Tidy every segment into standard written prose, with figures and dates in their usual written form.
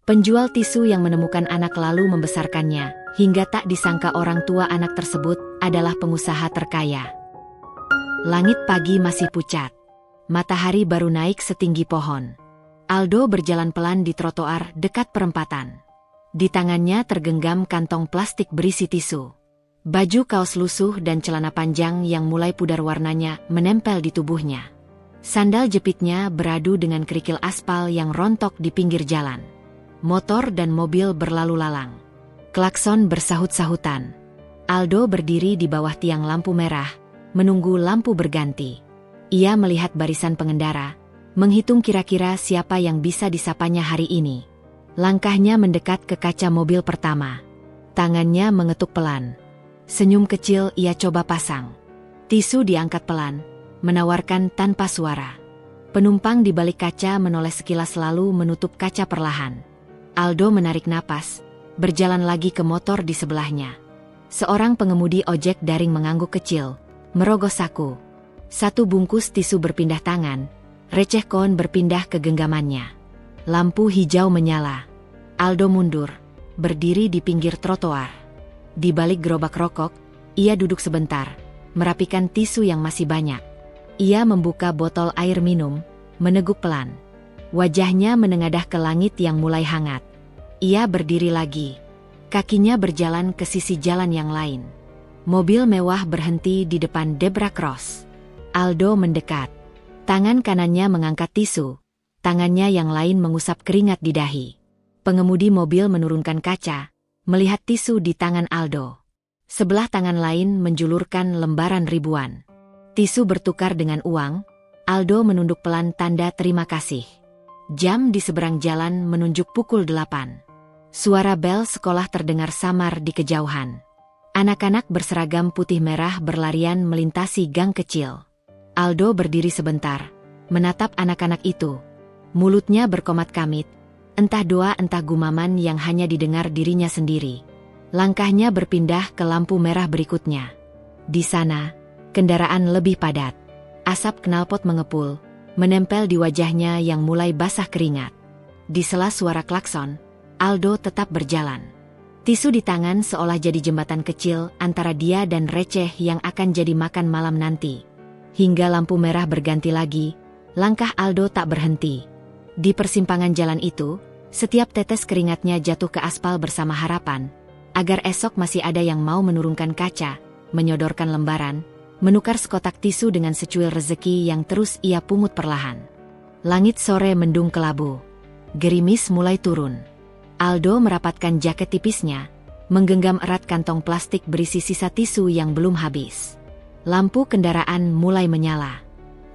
Penjual tisu yang menemukan anak lalu membesarkannya, hingga tak disangka orang tua anak tersebut adalah pengusaha terkaya. Langit pagi masih pucat. Matahari baru naik setinggi pohon. Aldo berjalan pelan di trotoar dekat perempatan. Di tangannya tergenggam kantong plastik berisi tisu. Baju kaos lusuh dan celana panjang yang mulai pudar warnanya menempel di tubuhnya. Sandal jepitnya beradu dengan kerikil aspal yang rontok di pinggir jalan. Motor dan mobil berlalu lalang. Klakson bersahut-sahutan. Aldo berdiri di bawah tiang lampu merah, menunggu lampu berganti. Ia melihat barisan pengendara, menghitung kira-kira siapa yang bisa disapanya hari ini. Langkahnya mendekat ke kaca mobil pertama. Tangannya mengetuk pelan. Senyum kecil ia coba pasang. Tisu diangkat pelan, menawarkan tanpa suara. Penumpang di balik kaca menoleh sekilas lalu menutup kaca perlahan. Aldo menarik napas, berjalan lagi ke motor di sebelahnya. Seorang pengemudi ojek daring mengangguk kecil, merogoh saku. Satu bungkus tisu berpindah tangan, receh koin berpindah ke genggamannya. Lampu hijau menyala. Aldo mundur, berdiri di pinggir trotoar. Di balik gerobak rokok, ia duduk sebentar, merapikan tisu yang masih banyak. Ia membuka botol air minum, meneguk pelan. Wajahnya menengadah ke langit yang mulai hangat. Ia berdiri lagi. Kakinya berjalan ke sisi jalan yang lain. Mobil mewah berhenti di depan Debra Cross. Aldo mendekat. Tangan kanannya mengangkat tisu. Tangannya yang lain mengusap keringat di dahi. Pengemudi mobil menurunkan kaca, melihat tisu di tangan Aldo. Sebelah tangan lain menjulurkan lembaran ribuan. Tisu bertukar dengan uang. Aldo menunduk pelan tanda terima kasih. Jam di seberang jalan menunjuk pukul 8. Suara bel sekolah terdengar samar di kejauhan. Anak-anak berseragam putih merah berlarian melintasi gang kecil. Aldo berdiri sebentar, menatap anak-anak itu. Mulutnya berkomat kamit, entah doa entah gumaman yang hanya didengar dirinya sendiri. Langkahnya berpindah ke lampu merah berikutnya. Di sana, kendaraan lebih padat. Asap knalpot mengepul, menempel di wajahnya yang mulai basah keringat. Di sela suara klakson, Aldo tetap berjalan. Tisu di tangan seolah jadi jembatan kecil antara dia dan receh yang akan jadi makan malam nanti. Hingga lampu merah berganti lagi, langkah Aldo tak berhenti. Di persimpangan jalan itu, setiap tetes keringatnya jatuh ke aspal bersama harapan, agar esok masih ada yang mau menurunkan kaca, menyodorkan lembaran, menukar sekotak tisu dengan secuil rezeki yang terus ia pungut perlahan. Langit sore mendung kelabu. Gerimis mulai turun. Aldo merapatkan jaket tipisnya, menggenggam erat kantong plastik berisi sisa tisu yang belum habis. Lampu kendaraan mulai menyala.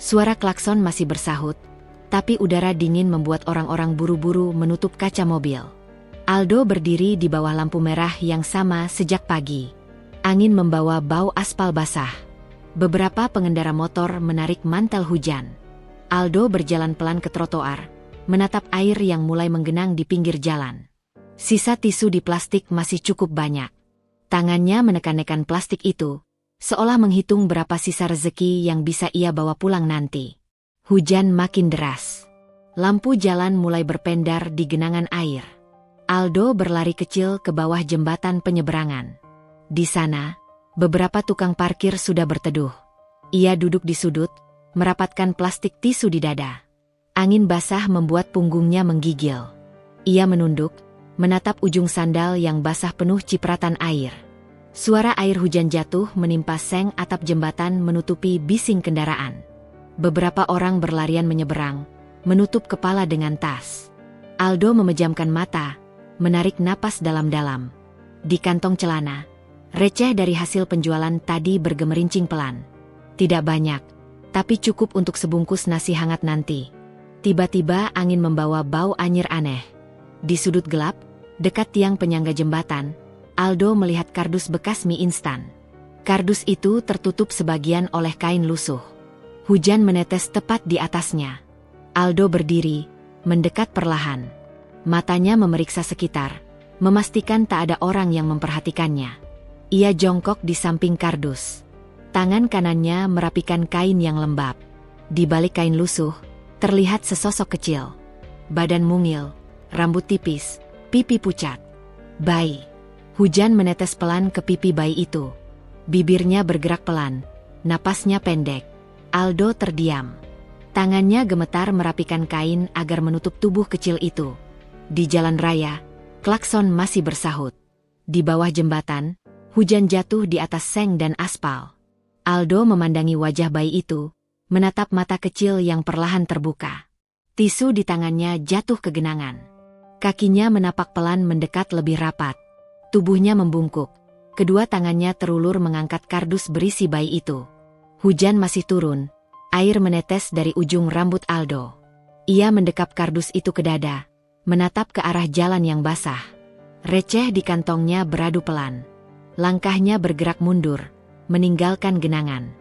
Suara klakson masih bersahut, tapi udara dingin membuat orang-orang buru-buru menutup kaca mobil. Aldo berdiri di bawah lampu merah yang sama sejak pagi. Angin membawa bau aspal basah. Beberapa pengendara motor menarik mantel hujan. Aldo berjalan pelan ke trotoar, menatap air yang mulai menggenang di pinggir jalan. Sisa tisu di plastik masih cukup banyak. Tangannya menekan-nekan plastik itu, seolah menghitung berapa sisa rezeki yang bisa ia bawa pulang nanti. Hujan makin deras. Lampu jalan mulai berpendar di genangan air. Aldo berlari kecil ke bawah jembatan penyeberangan. Di sana, beberapa tukang parkir sudah berteduh. Ia duduk di sudut, merapatkan plastik tisu di dada. Angin basah membuat punggungnya menggigil. Ia menunduk, menatap ujung sandal yang basah penuh cipratan air. Suara air hujan jatuh menimpa seng atap jembatan menutupi bising kendaraan. Beberapa orang berlarian menyeberang, menutup kepala dengan tas. Aldo memejamkan mata, menarik napas dalam-dalam. Di kantong celana, receh dari hasil penjualan tadi bergemerincing pelan. Tidak banyak, tapi cukup untuk sebungkus nasi hangat nanti. Tiba-tiba angin membawa bau anyir aneh. Di sudut gelap, dekat tiang penyangga jembatan, Aldo melihat kardus bekas mie instan. Kardus itu tertutup sebagian oleh kain lusuh. Hujan menetes tepat di atasnya. Aldo berdiri, mendekat perlahan. Matanya memeriksa sekitar, memastikan tak ada orang yang memperhatikannya. Ia jongkok di samping kardus. Tangan kanannya merapikan kain yang lembab. Di balik kain lusuh, terlihat sesosok kecil. Badan mungil, rambut tipis, pipi pucat. Bayi. Hujan menetes pelan ke pipi bayi itu. Bibirnya bergerak pelan, napasnya pendek. Aldo terdiam. Tangannya gemetar merapikan kain agar menutup tubuh kecil itu. Di jalan raya, klakson masih bersahut. Di bawah jembatan, hujan jatuh di atas seng dan aspal. Aldo memandangi wajah bayi itu, menatap mata kecil yang perlahan terbuka. Tisu di tangannya jatuh ke genangan. Kakinya menapak pelan mendekat lebih rapat. Tubuhnya membungkuk. Kedua tangannya terulur mengangkat kardus berisi bayi itu. Hujan masih turun. Air menetes dari ujung rambut Aldo. Ia mendekap kardus itu ke dada, menatap ke arah jalan yang basah. Receh di kantongnya beradu pelan. Langkahnya bergerak mundur, meninggalkan genangan.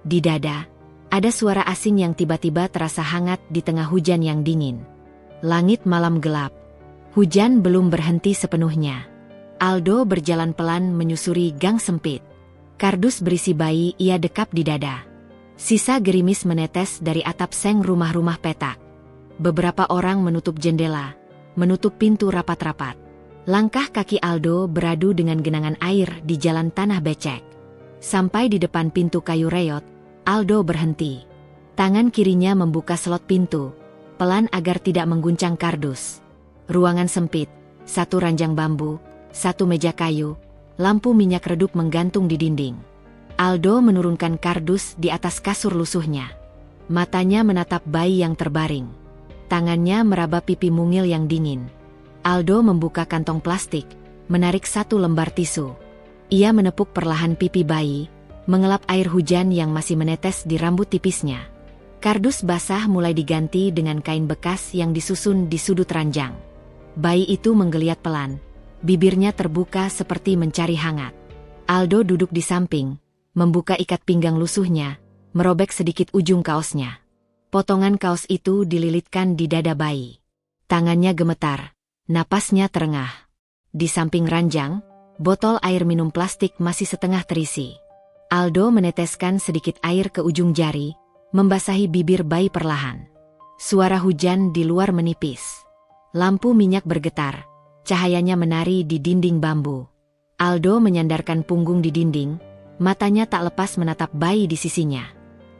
Di dada, ada suara asing yang tiba-tiba terasa hangat di tengah hujan yang dingin. Langit malam gelap. Hujan belum berhenti sepenuhnya. Aldo berjalan pelan menyusuri gang sempit. Kardus berisi bayi ia dekap di dada. Sisa gerimis menetes dari atap seng rumah-rumah petak. Beberapa orang menutup jendela, menutup pintu rapat-rapat. Langkah kaki Aldo beradu dengan genangan air di jalan tanah becek. Sampai di depan pintu kayu reyot, Aldo berhenti. Tangan kirinya membuka slot pintu, pelan agar tidak mengguncang kardus. Ruangan sempit, satu ranjang bambu, satu meja kayu, lampu minyak redup menggantung di dinding. Aldo menurunkan kardus di atas kasur lusuhnya. Matanya menatap bayi yang terbaring. Tangannya meraba pipi mungil yang dingin. Aldo membuka kantong plastik, menarik satu lembar tisu. Ia menepuk perlahan pipi bayi, mengelap air hujan yang masih menetes di rambut tipisnya. Kardus basah mulai diganti dengan kain bekas yang disusun di sudut ranjang. Bayi itu menggeliat pelan, bibirnya terbuka seperti mencari hangat. Aldo duduk di samping, membuka ikat pinggang lusuhnya, merobek sedikit ujung kaosnya. Potongan kaos itu dililitkan di dada bayi. Tangannya gemetar, napasnya terengah. Di samping ranjang, botol air minum plastik masih setengah terisi. Aldo meneteskan sedikit air ke ujung jari, membasahi bibir bayi perlahan. Suara hujan di luar menipis. Lampu minyak bergetar, cahayanya menari di dinding bambu. Aldo menyandarkan punggung di dinding, matanya tak lepas menatap bayi di sisinya.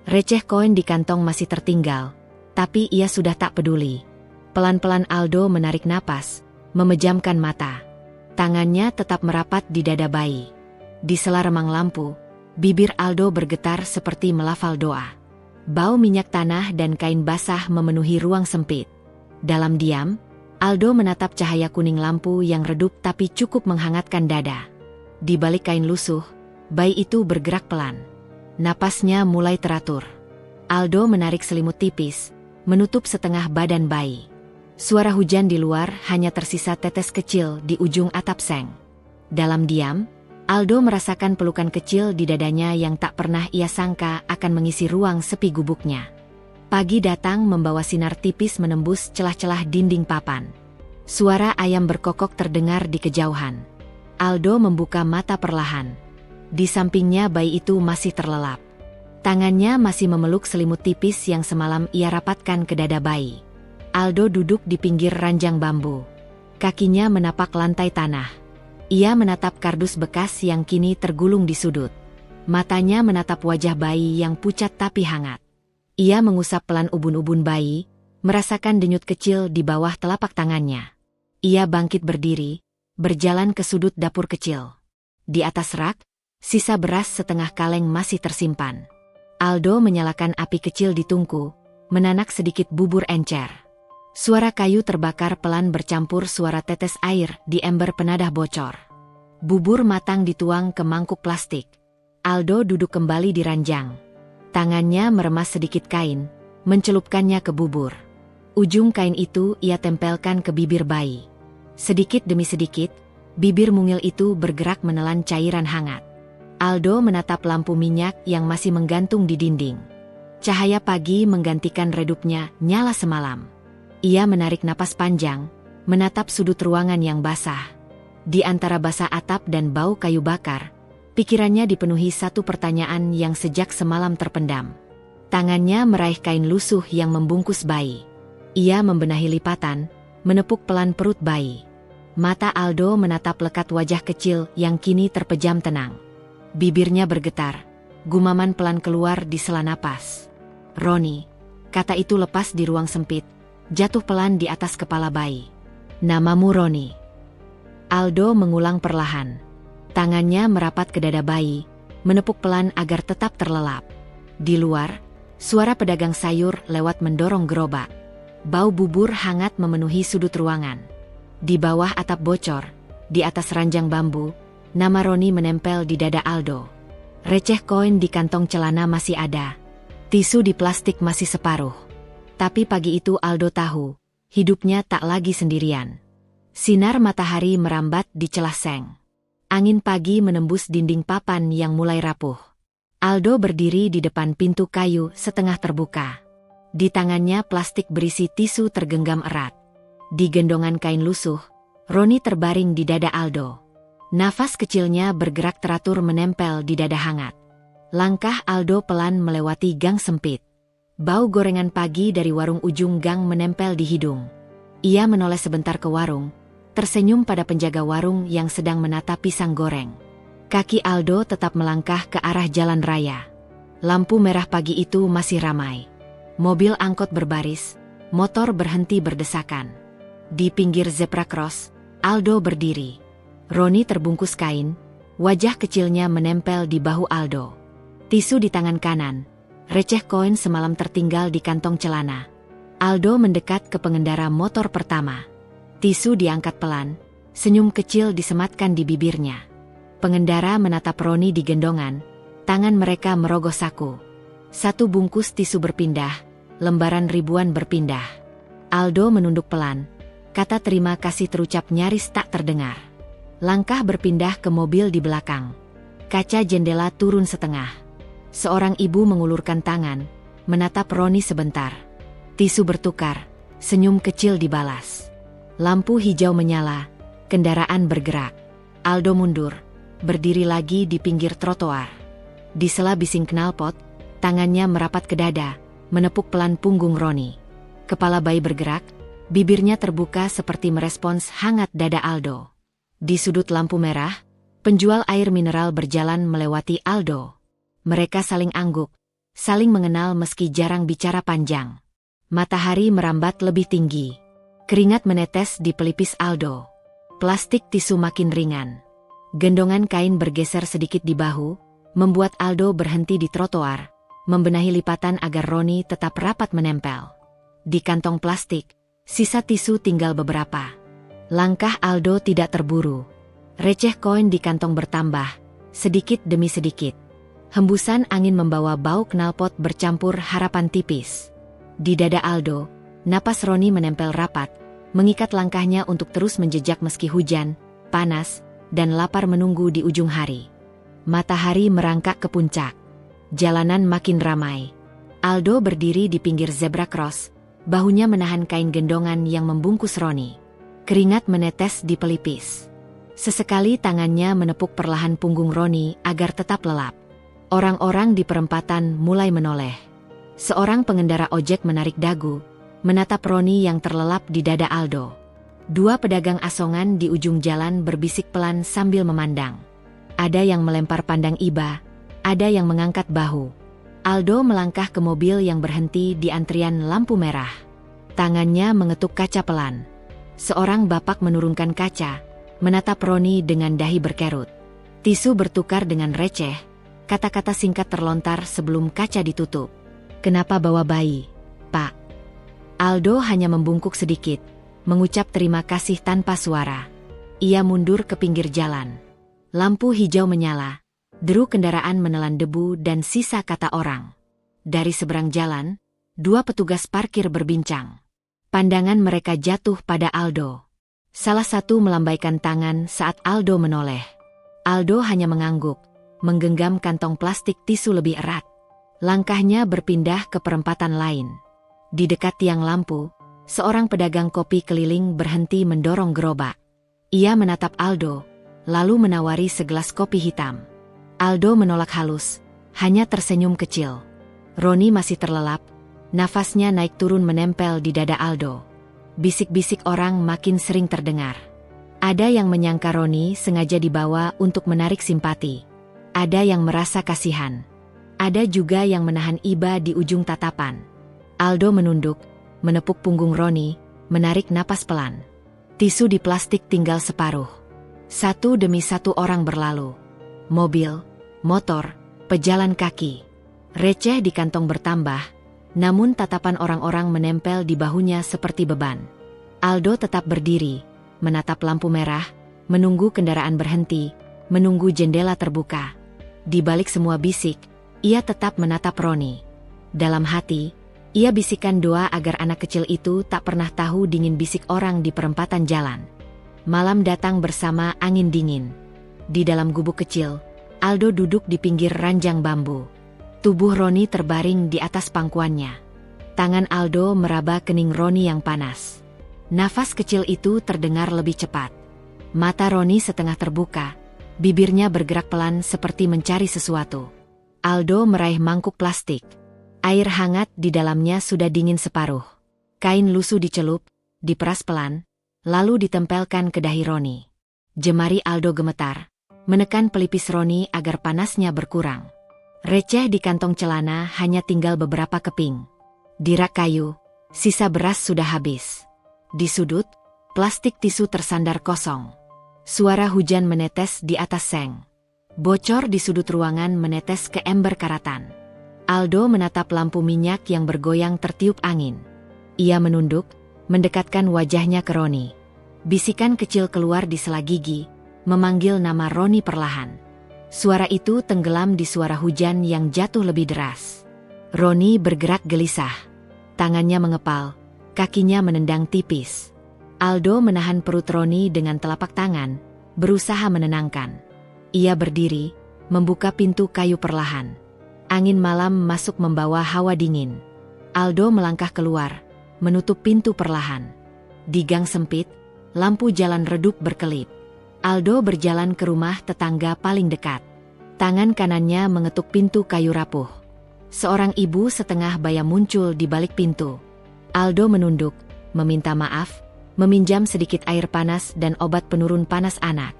Receh koin di kantong masih tertinggal, tapi ia sudah tak peduli. Pelan-pelan Aldo menarik napas, memejamkan mata. Tangannya tetap merapat di dada bayi. Di sela remang lampu, bibir Aldo bergetar seperti melafal doa. Bau minyak tanah dan kain basah memenuhi ruang sempit. Dalam diam, Aldo menatap cahaya kuning lampu yang redup tapi cukup menghangatkan dada. Di balik kain lusuh, bayi itu bergerak pelan. Napasnya mulai teratur. Aldo menarik selimut tipis, menutup setengah badan bayi. Suara hujan di luar hanya tersisa tetes kecil di ujung atap seng. Dalam diam, Aldo merasakan pelukan kecil di dadanya yang tak pernah ia sangka akan mengisi ruang sepi gubuknya. Pagi datang membawa sinar tipis menembus celah-celah dinding papan. Suara ayam berkokok terdengar di kejauhan. Aldo membuka mata perlahan. Di sampingnya bayi itu masih terlelap. Tangannya masih memeluk selimut tipis yang semalam ia rapatkan ke dada bayi. Aldo duduk di pinggir ranjang bambu. Kakinya menapak lantai tanah. Ia menatap kardus bekas yang kini tergulung di sudut. Matanya menatap wajah bayi yang pucat tapi hangat. Ia mengusap pelan ubun-ubun bayi, merasakan denyut kecil di bawah telapak tangannya. Ia bangkit berdiri, berjalan ke sudut dapur kecil. Di atas rak, sisa beras setengah kaleng masih tersimpan. Aldo menyalakan api kecil di tungku, menanak sedikit bubur encer. Suara kayu terbakar pelan bercampur suara tetes air di ember penadah bocor. Bubur matang dituang ke mangkuk plastik. Aldo duduk kembali di ranjang. Tangannya meremas sedikit kain, mencelupkannya ke bubur. Ujung kain itu ia tempelkan ke bibir bayi. Sedikit demi sedikit, bibir mungil itu bergerak menelan cairan hangat. Aldo menatap lampu minyak yang masih menggantung di dinding. Cahaya pagi menggantikan redupnya nyala semalam. Ia menarik napas panjang, menatap sudut ruangan yang basah. Di antara basah atap dan bau kayu bakar, pikirannya dipenuhi satu pertanyaan yang sejak semalam terpendam. Tangannya meraih kain lusuh yang membungkus bayi. Ia membenahi lipatan, menepuk pelan perut bayi. Mata Aldo menatap lekat wajah kecil yang kini terpejam tenang. Bibirnya bergetar, gumaman pelan keluar di sela napas. "Roni," kata itu lepas di ruang sempit, jatuh pelan di atas kepala bayi. "Namamu Roni." Aldo mengulang perlahan. Tangannya merapat ke dada bayi, menepuk pelan agar tetap terlelap. Di luar, suara pedagang sayur lewat mendorong gerobak. Bau bubur hangat memenuhi sudut ruangan. Di bawah atap bocor, di atas ranjang bambu, nama Roni menempel di dada Aldo. Receh koin di kantong celana masih ada. Tisu di plastik masih separuh. Tapi pagi itu Aldo tahu, hidupnya tak lagi sendirian. Sinar matahari merambat di celah seng. Angin pagi menembus dinding papan yang mulai rapuh. Aldo berdiri di depan pintu kayu setengah terbuka. Di tangannya plastik berisi tisu tergenggam erat. Di gendongan kain lusuh, Roni terbaring di dada Aldo. Nafas kecilnya bergerak teratur menempel di dada hangat. Langkah Aldo pelan melewati gang sempit. Bau gorengan pagi dari warung ujung gang menempel di hidung. Ia menoleh sebentar ke warung, tersenyum pada penjaga warung yang sedang menata pisang goreng. Kaki Aldo tetap melangkah ke arah jalan raya. Lampu merah pagi itu masih ramai. Mobil angkot berbaris, motor berhenti berdesakan. Di pinggir zebra cross, Aldo berdiri. Roni terbungkus kain, wajah kecilnya menempel di bahu Aldo. Tisu di tangan kanan, receh koin semalam tertinggal di kantong celana. Aldo mendekat ke pengendara motor pertama. Tisu diangkat pelan, senyum kecil disematkan di bibirnya. Pengendara menatap Roni di gendongan, tangan mereka merogoh saku. Satu bungkus tisu berpindah, lembaran ribuan berpindah. Aldo menunduk pelan. Kata terima kasih terucap nyaris tak terdengar. Langkah berpindah ke mobil di belakang. Kaca jendela turun setengah. Seorang ibu mengulurkan tangan, menatap Roni sebentar. Tisu bertukar, senyum kecil dibalas. Lampu hijau menyala, kendaraan bergerak. Aldo mundur, berdiri lagi di pinggir trotoar. Di sela bising knalpot, tangannya merapat ke dada, menepuk pelan punggung Roni. Kepala bayi bergerak, bibirnya terbuka seperti merespons hangat dada Aldo. Di sudut lampu merah, penjual air mineral berjalan melewati Aldo. Mereka saling angguk, saling mengenal meski jarang bicara panjang. Matahari merambat lebih tinggi. Keringat menetes di pelipis Aldo. Plastik tisu makin ringan. Gendongan kain bergeser sedikit di bahu, membuat Aldo berhenti di trotoar, membenahi lipatan agar Roni tetap rapat menempel. Di kantong plastik, sisa tisu tinggal beberapa. Langkah Aldo tidak terburu. Receh koin di kantong bertambah, sedikit demi sedikit. Hembusan angin membawa bau knalpot bercampur harapan tipis. Di dada Aldo, napas Roni menempel rapat, mengikat langkahnya untuk terus menjejak meski hujan, panas, dan lapar menunggu di ujung hari. Matahari merangkak ke puncak. Jalanan makin ramai. Aldo berdiri di pinggir zebra cross, bahunya menahan kain gendongan yang membungkus Roni. Keringat menetes di pelipis. Sesekali tangannya menepuk perlahan punggung Roni agar tetap lelap. Orang-orang di perempatan mulai menoleh. Seorang pengendara ojek menarik dagu, menatap Roni yang terlelap di dada Aldo. Dua pedagang asongan di ujung jalan berbisik pelan sambil memandang. Ada yang melempar pandang iba, ada yang mengangkat bahu. Aldo melangkah ke mobil yang berhenti di antrian lampu merah. Tangannya mengetuk kaca pelan. Seorang bapak menurunkan kaca, menatap Roni dengan dahi berkerut. Tisu bertukar dengan receh, kata-kata singkat terlontar sebelum kaca ditutup. "Kenapa bawa bayi, Pak?" Aldo hanya membungkuk sedikit, mengucap terima kasih tanpa suara. Ia mundur ke pinggir jalan. Lampu hijau menyala. Deru kendaraan menelan debu dan sisa kata orang. Dari seberang jalan, dua petugas parkir berbincang. Pandangan mereka jatuh pada Aldo. Salah satu melambaikan tangan saat Aldo menoleh. Aldo hanya mengangguk, menggenggam kantong plastik tisu lebih erat. Langkahnya berpindah ke perempatan lain. Di dekat tiang lampu, seorang pedagang kopi keliling berhenti mendorong gerobak. Ia menatap Aldo, lalu menawari segelas kopi hitam. Aldo menolak halus, hanya tersenyum kecil. Roni masih terlelap, nafasnya naik turun menempel di dada Aldo. Bisik-bisik orang makin sering terdengar. Ada yang menyangka Roni sengaja dibawa untuk menarik simpati. Ada yang merasa kasihan. Ada juga yang menahan iba di ujung tatapan. Aldo menunduk, menepuk punggung Roni, menarik napas pelan. Tisu di plastik tinggal separuh. Satu demi satu orang berlalu. Mobil, motor, pejalan kaki. Receh di kantong bertambah, namun tatapan orang-orang menempel di bahunya seperti beban. Aldo tetap berdiri, menatap lampu merah, menunggu kendaraan berhenti, menunggu jendela terbuka. Di balik semua bisik, ia tetap menatap Roni. Dalam hati, ia bisikan doa agar anak kecil itu tak pernah tahu dingin bisik orang di perempatan jalan. Malam datang bersama angin dingin. Di dalam gubuk kecil, Aldo duduk di pinggir ranjang bambu. Tubuh Roni terbaring di atas pangkuannya. Tangan Aldo meraba kening Roni yang panas. Nafas kecil itu terdengar lebih cepat. Mata Roni setengah terbuka, bibirnya bergerak pelan seperti mencari sesuatu. Aldo meraih mangkuk plastik. Air hangat di dalamnya sudah dingin separuh. Kain lusuh dicelup, diperas pelan, lalu ditempelkan ke dahi Roni. Jemari Aldo gemetar, menekan pelipis Roni agar panasnya berkurang. Receh di kantong celana hanya tinggal beberapa keping. Di rak kayu, sisa beras sudah habis. Di sudut, plastik tisu tersandar kosong. Suara hujan menetes di atas seng. Bocor di sudut ruangan menetes ke ember karatan. Aldo menatap lampu minyak yang bergoyang tertiup angin. Ia menunduk, mendekatkan wajahnya ke Roni. Bisikan kecil keluar di sela gigi, memanggil nama Roni perlahan. Suara itu tenggelam di suara hujan yang jatuh lebih deras. Roni bergerak gelisah. Tangannya mengepal, kakinya menendang tipis. Aldo menahan perut Roni dengan telapak tangan, berusaha menenangkan. Ia berdiri, membuka pintu kayu perlahan. Angin malam masuk membawa hawa dingin. Aldo melangkah keluar, menutup pintu perlahan. Di gang sempit, lampu jalan redup berkelip. Aldo berjalan ke rumah tetangga paling dekat. Tangan kanannya mengetuk pintu kayu rapuh. Seorang ibu setengah baya muncul di balik pintu. Aldo menunduk, meminta maaf, meminjam sedikit air panas dan obat penurun panas anak.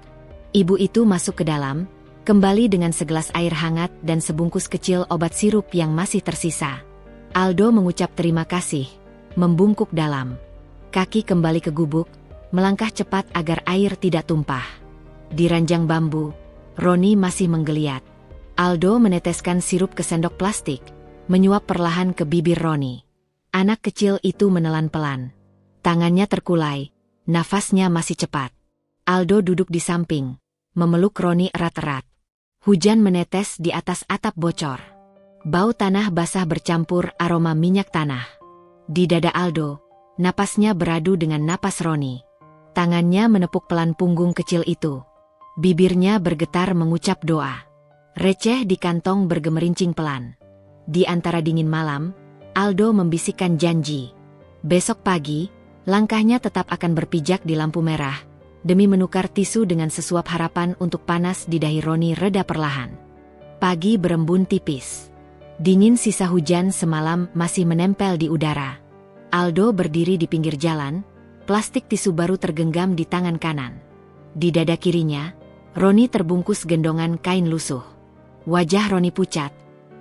Ibu itu masuk ke dalam, kembali dengan segelas air hangat dan sebungkus kecil obat sirup yang masih tersisa. Aldo mengucap terima kasih, membungkuk dalam. Kaki kembali ke gubuk, melangkah cepat agar air tidak tumpah. Di ranjang bambu, Roni masih menggeliat. Aldo meneteskan sirup ke sendok plastik, menyuap perlahan ke bibir Roni. Anak kecil itu menelan pelan. Tangannya terkulai, nafasnya masih cepat. Aldo duduk di samping, memeluk Roni erat-erat. Hujan menetes di atas atap bocor. Bau tanah basah bercampur aroma minyak tanah. Di dada Aldo, napasnya beradu dengan napas Roni. Tangannya menepuk pelan punggung kecil itu. Bibirnya bergetar mengucap doa. Receh di kantong bergemerincing pelan. Di antara dingin malam, Aldo membisikkan janji. Besok pagi, langkahnya tetap akan berpijak di lampu merah, demi menukar tisu dengan sesuap harapan untuk panas di dahi Roni reda perlahan. Pagi berembun tipis. Dingin sisa hujan semalam masih menempel di udara. Aldo berdiri di pinggir jalan, plastik tisu baru tergenggam di tangan kanan. Di dada kirinya, Roni terbungkus gendongan kain lusuh. Wajah Roni pucat,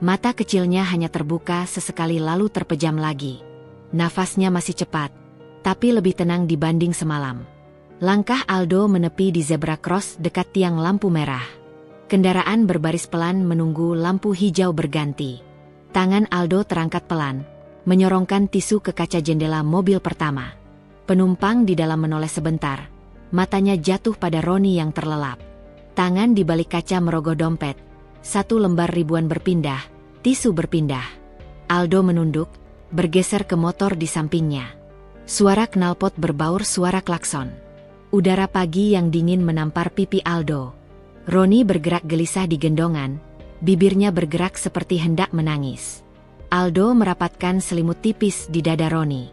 mata kecilnya hanya terbuka sesekali lalu terpejam lagi. Nafasnya masih cepat, tapi lebih tenang dibanding semalam. Langkah Aldo menepi di zebra cross dekat tiang lampu merah. Kendaraan berbaris pelan menunggu lampu hijau berganti. Tangan Aldo terangkat pelan, menyorongkan tisu ke kaca jendela mobil pertama. Penumpang di dalam menoleh sebentar, matanya jatuh pada Roni yang terlelap. Tangan di balik kaca merogoh dompet, satu lembar ribuan berpindah, tisu berpindah. Aldo menunduk, bergeser ke motor di sampingnya. Suara knalpot berbaur suara klakson. Udara pagi yang dingin menampar pipi Aldo. Roni bergerak gelisah di gendongan, bibirnya bergerak seperti hendak menangis. Aldo merapatkan selimut tipis di dada Roni.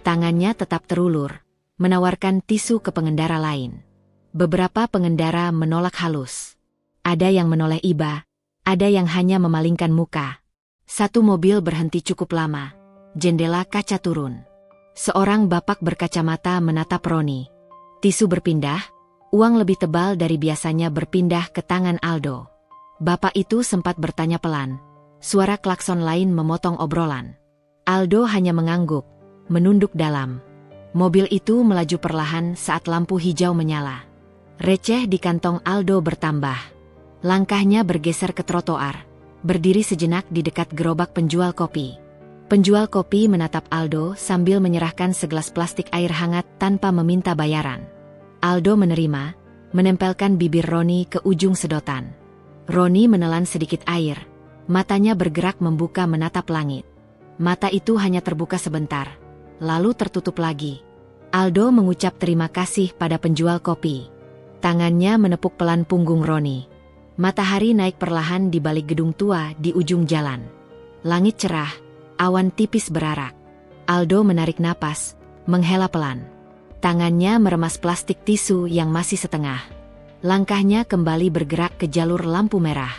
Tangannya tetap terulur, menawarkan tisu ke pengendara lain. Beberapa pengendara menolak halus. Ada yang menoleh iba, ada yang hanya memalingkan muka. Satu mobil berhenti cukup lama. Jendela kaca turun. Seorang bapak berkacamata menatap Roni. Tisu berpindah, uang lebih tebal dari biasanya berpindah ke tangan Aldo. Bapak itu sempat bertanya pelan. Suara klakson lain memotong obrolan. Aldo hanya mengangguk, menunduk dalam. Mobil itu melaju perlahan saat lampu hijau menyala. Receh di kantong Aldo bertambah. Langkahnya bergeser ke trotoar, berdiri sejenak di dekat gerobak penjual kopi. Penjual kopi menatap Aldo sambil menyerahkan segelas plastik air hangat tanpa meminta bayaran. Aldo menerima, menempelkan bibir Roni ke ujung sedotan. Roni menelan sedikit air, matanya bergerak membuka menatap langit. Mata itu hanya terbuka sebentar, lalu tertutup lagi. Aldo mengucap terima kasih pada penjual kopi. Tangannya menepuk pelan punggung Roni. Matahari naik perlahan di balik gedung tua di ujung jalan. Langit cerah, awan tipis berarak. Aldo menarik napas, menghela pelan. Tangannya meremas plastik tisu yang masih setengah. Langkahnya kembali bergerak ke jalur lampu merah.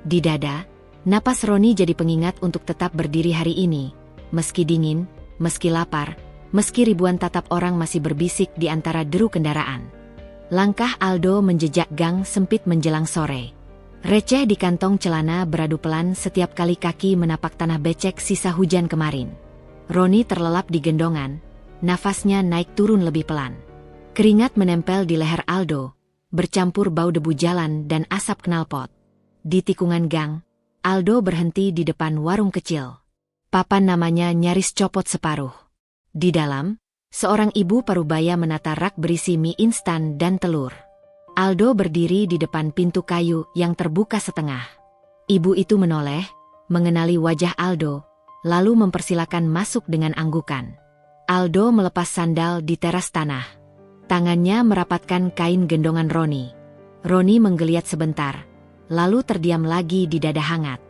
Di dada, napas Roni jadi pengingat untuk tetap berdiri hari ini. Meski dingin, meski lapar, meski ribuan tatap orang masih berbisik di antara deru kendaraan. Langkah Aldo menjejak gang sempit menjelang sore. Receh di kantong celana beradu pelan setiap kali kaki menapak tanah becek sisa hujan kemarin. Roni terlelap di gendongan, nafasnya naik turun lebih pelan. Keringat menempel di leher Aldo, bercampur bau debu jalan dan asap knalpot. Di tikungan gang, Aldo berhenti di depan warung kecil. Papan namanya nyaris copot separuh. Di dalam, seorang ibu parubaya menata rak berisi mie instan dan telur. Aldo berdiri di depan pintu kayu yang terbuka setengah. Ibu itu menoleh, mengenali wajah Aldo, lalu mempersilakan masuk dengan anggukan. Aldo melepas sandal di teras tanah. Tangannya merapatkan kain gendongan Roni. Roni menggeliat sebentar, lalu terdiam lagi di dada hangat.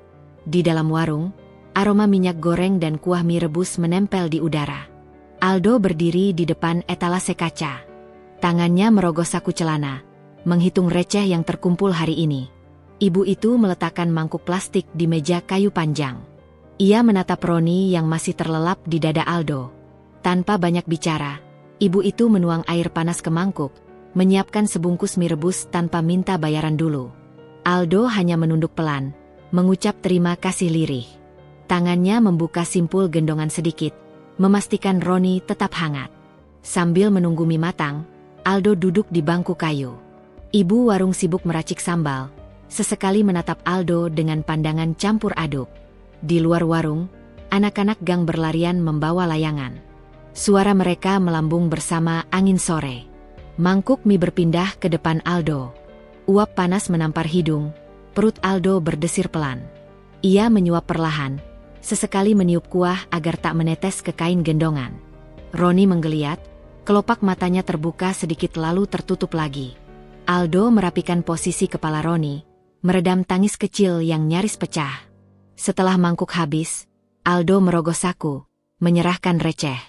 Di dalam warung, aroma minyak goreng dan kuah mie rebus menempel di udara. Aldo berdiri di depan etalase kaca. Tangannya merogoh saku celana, menghitung receh yang terkumpul hari ini. Ibu itu meletakkan mangkuk plastik di meja kayu panjang. Ia menatap Roni yang masih terlelap di dada Aldo. Tanpa banyak bicara, ibu itu menuang air panas ke mangkuk, menyiapkan sebungkus mie rebus tanpa minta bayaran dulu. Aldo hanya menunduk pelan, mengucap terima kasih lirih. Tangannya membuka simpul gendongan sedikit, memastikan Roni tetap hangat. Sambil menunggu mie matang, Aldo duduk di bangku kayu. Ibu warung sibuk meracik sambal, sesekali menatap Aldo dengan pandangan campur aduk. Di luar warung, anak-anak gang berlarian membawa layangan. Suara mereka melambung bersama angin sore. Mangkuk mie berpindah ke depan Aldo. Uap panas menampar hidung, perut Aldo berdesir pelan. Ia menyuap perlahan, sesekali meniup kuah agar tak menetes ke kain gendongan. Roni menggeliat, kelopak matanya terbuka sedikit lalu tertutup lagi. Aldo merapikan posisi kepala Roni, meredam tangis kecil yang nyaris pecah. Setelah mangkuk habis, Aldo merogoh saku, menyerahkan receh.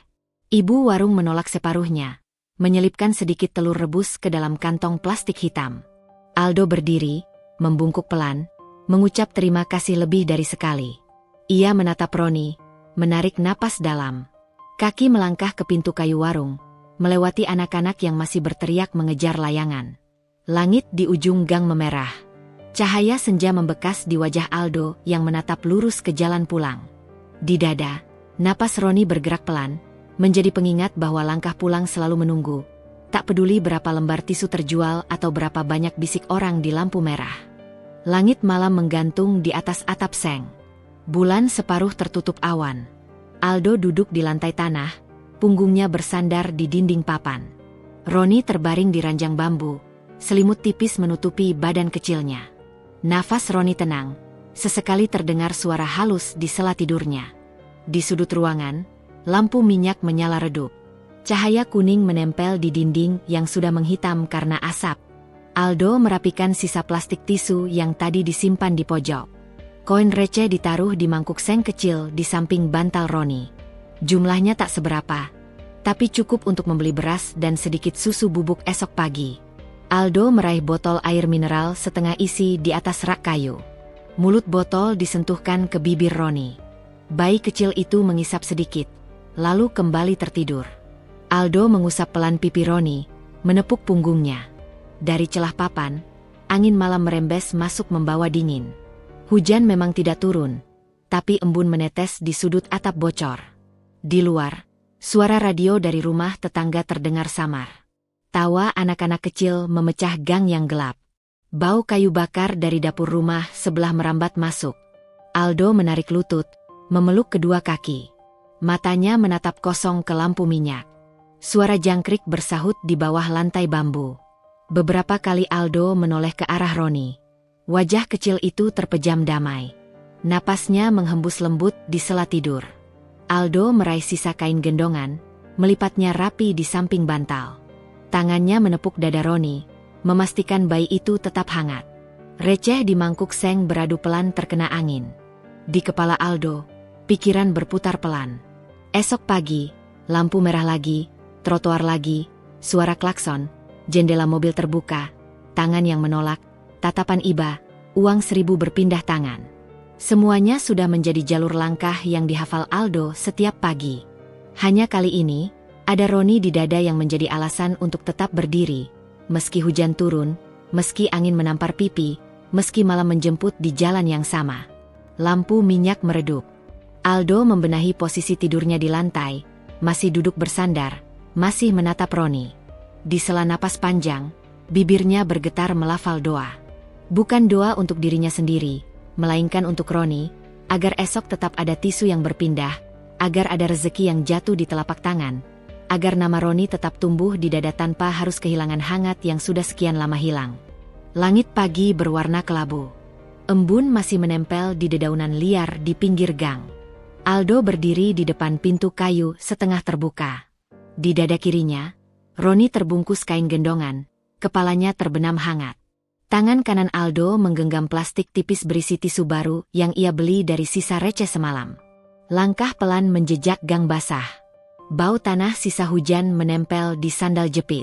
Ibu warung menolak separuhnya, menyelipkan sedikit telur rebus ke dalam kantong plastik hitam. Aldo berdiri, membungkuk pelan, mengucap terima kasih lebih dari sekali. Ia menatap Roni, menarik napas dalam. Kaki melangkah ke pintu kayu warung, melewati anak-anak yang masih berteriak mengejar layangan. Langit di ujung gang memerah. Cahaya senja membekas di wajah Aldo yang menatap lurus ke jalan pulang. Di dada, napas Roni bergerak pelan, menjadi pengingat bahwa langkah pulang selalu menunggu. Tak peduli berapa lembar tisu terjual atau berapa banyak bisik orang di lampu merah. Langit malam menggantung di atas atap seng. Bulan separuh tertutup awan. Aldo duduk di lantai tanah, punggungnya bersandar di dinding papan. Roni terbaring di ranjang bambu, selimut tipis menutupi badan kecilnya. Nafas Roni tenang, sesekali terdengar suara halus di sela tidurnya. Di sudut ruangan, lampu minyak menyala redup. Cahaya kuning menempel di dinding yang sudah menghitam karena asap. Aldo merapikan sisa plastik tisu yang tadi disimpan di pojok. Koin receh ditaruh di mangkuk seng kecil di samping bantal Roni. Jumlahnya tak seberapa, tapi cukup untuk membeli beras dan sedikit susu bubuk esok pagi. Aldo meraih botol air mineral setengah isi di atas rak kayu. Mulut botol disentuhkan ke bibir Roni. Bayi kecil itu mengisap sedikit, lalu kembali tertidur. Aldo mengusap pelan pipi Roni, menepuk punggungnya. Dari celah papan, angin malam merembes masuk membawa dingin. Hujan memang tidak turun, tapi embun menetes di sudut atap bocor. Di luar, suara radio dari rumah tetangga terdengar samar. Tawa anak-anak kecil memecah gang yang gelap. Bau kayu bakar dari dapur rumah sebelah merambat masuk. Aldo menarik lutut, memeluk kedua kaki. Matanya menatap kosong ke lampu minyak. Suara jangkrik bersahut di bawah lantai bambu. Beberapa kali Aldo menoleh ke arah Roni. Wajah kecil itu terpejam damai. Napasnya menghembus lembut di sela tidur. Aldo meraih sisa kain gendongan, melipatnya rapi di samping bantal. Tangannya menepuk dada Roni, memastikan bayi itu tetap hangat. Receh di mangkuk seng beradu pelan terkena angin. Di kepala Aldo, pikiran berputar pelan. Esok pagi, lampu merah lagi, trotoar lagi, suara klakson, jendela mobil terbuka, tangan yang menolak, tatapan iba, uang 1000 berpindah tangan. Semuanya sudah menjadi jalur langkah yang dihafal Aldo setiap pagi. Hanya kali ini, ada Roni di dada yang menjadi alasan untuk tetap berdiri. Meski hujan turun, meski angin menampar pipi, meski malam menjemput di jalan yang sama. Lampu minyak meredup. Aldo membenahi posisi tidurnya di lantai, masih duduk bersandar, masih menatap Roni. Di sela napas panjang, bibirnya bergetar melafal doa. Bukan doa untuk dirinya sendiri, melainkan untuk Roni, agar esok tetap ada tisu yang berpindah, agar ada rezeki yang jatuh di telapak tangan, agar nama Roni tetap tumbuh di dada tanpa harus kehilangan hangat yang sudah sekian lama hilang. Langit pagi berwarna kelabu. Embun masih menempel di dedaunan liar di pinggir gang. Aldo berdiri di depan pintu kayu setengah terbuka. Di dada kirinya, Roni terbungkus kain gendongan, kepalanya terbenam hangat. Tangan kanan Aldo menggenggam plastik tipis berisi tisu baru yang ia beli dari sisa receh semalam. Langkah pelan menjejak gang basah. Bau tanah sisa hujan menempel di sandal jepit.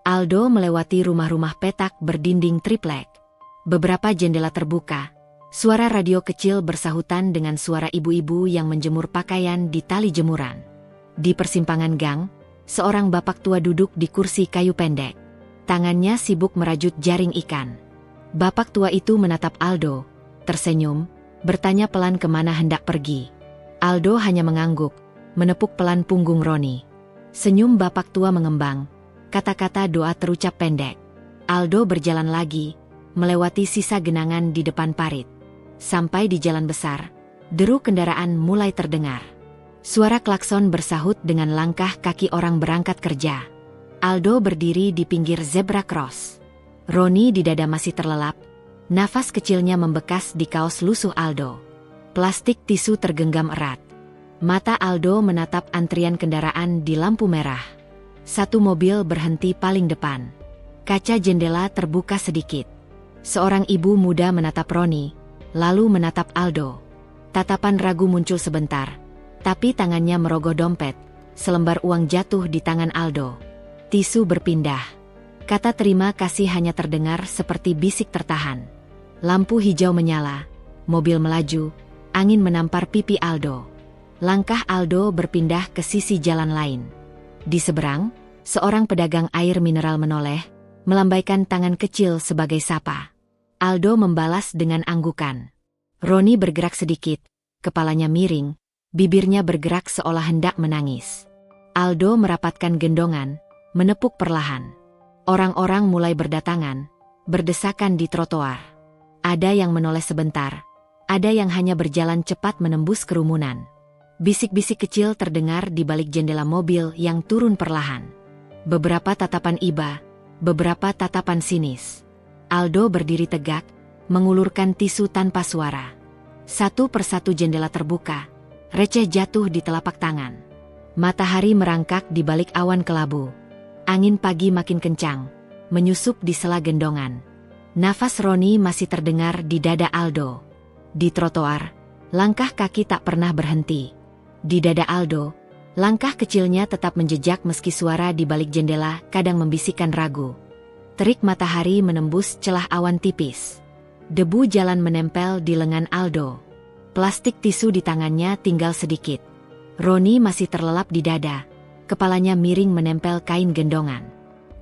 Aldo melewati rumah-rumah petak berdinding triplek. Beberapa jendela terbuka. Suara radio kecil bersahutan dengan suara ibu-ibu yang menjemur pakaian di tali jemuran. Di persimpangan gang, seorang bapak tua duduk di kursi kayu pendek. Tangannya sibuk merajut jaring ikan. Bapak tua itu menatap Aldo, tersenyum, bertanya pelan kemana hendak pergi. Aldo hanya mengangguk, menepuk pelan punggung Roni. Senyum bapak tua mengembang, kata-kata doa terucap pendek. Aldo berjalan lagi, melewati sisa genangan di depan parit. Sampai di jalan besar, deru kendaraan mulai terdengar. Suara klakson bersahut dengan langkah kaki orang berangkat kerja. Aldo berdiri di pinggir zebra cross. Roni di dada masih terlelap, nafas kecilnya membekas di kaos lusuh Aldo. Plastik tisu tergenggam erat. Mata Aldo menatap antrian kendaraan di lampu merah. Satu mobil berhenti paling depan. Kaca jendela terbuka sedikit. Seorang ibu muda menatap Roni, lalu menatap Aldo. Tatapan ragu muncul sebentar, tapi tangannya merogoh dompet. Selembar uang jatuh di tangan Aldo. Tisu berpindah. Kata terima kasih hanya terdengar seperti bisik tertahan. Lampu hijau menyala, mobil melaju, angin menampar pipi Aldo. Langkah Aldo berpindah ke sisi jalan lain. Di seberang, seorang pedagang air mineral menoleh, melambaikan tangan kecil sebagai sapa. Aldo membalas dengan anggukan. Roni bergerak sedikit, kepalanya miring, bibirnya bergerak seolah hendak menangis. Aldo merapatkan gendongan, menepuk perlahan. Orang-orang mulai berdatangan, berdesakan di trotoar. Ada yang menoleh sebentar, ada yang hanya berjalan cepat menembus kerumunan. Bisik-bisik kecil terdengar di balik jendela mobil yang turun perlahan. Beberapa tatapan iba, beberapa tatapan sinis. Aldo berdiri tegak, mengulurkan tisu tanpa suara. Satu persatu jendela terbuka, receh jatuh di telapak tangan. Matahari merangkak di balik awan kelabu. Angin pagi makin kencang, menyusup di sela gendongan. Nafas Roni masih terdengar di dada Aldo. Di trotoar, langkah kaki tak pernah berhenti. Di dada Aldo, langkah kecilnya tetap menjejak meski suara di balik jendela kadang membisikkan ragu. Terik matahari menembus celah awan tipis. Debu jalan menempel di lengan Aldo. Plastik tisu di tangannya tinggal sedikit. Roni masih terlelap di dada, kepalanya miring menempel kain gendongan.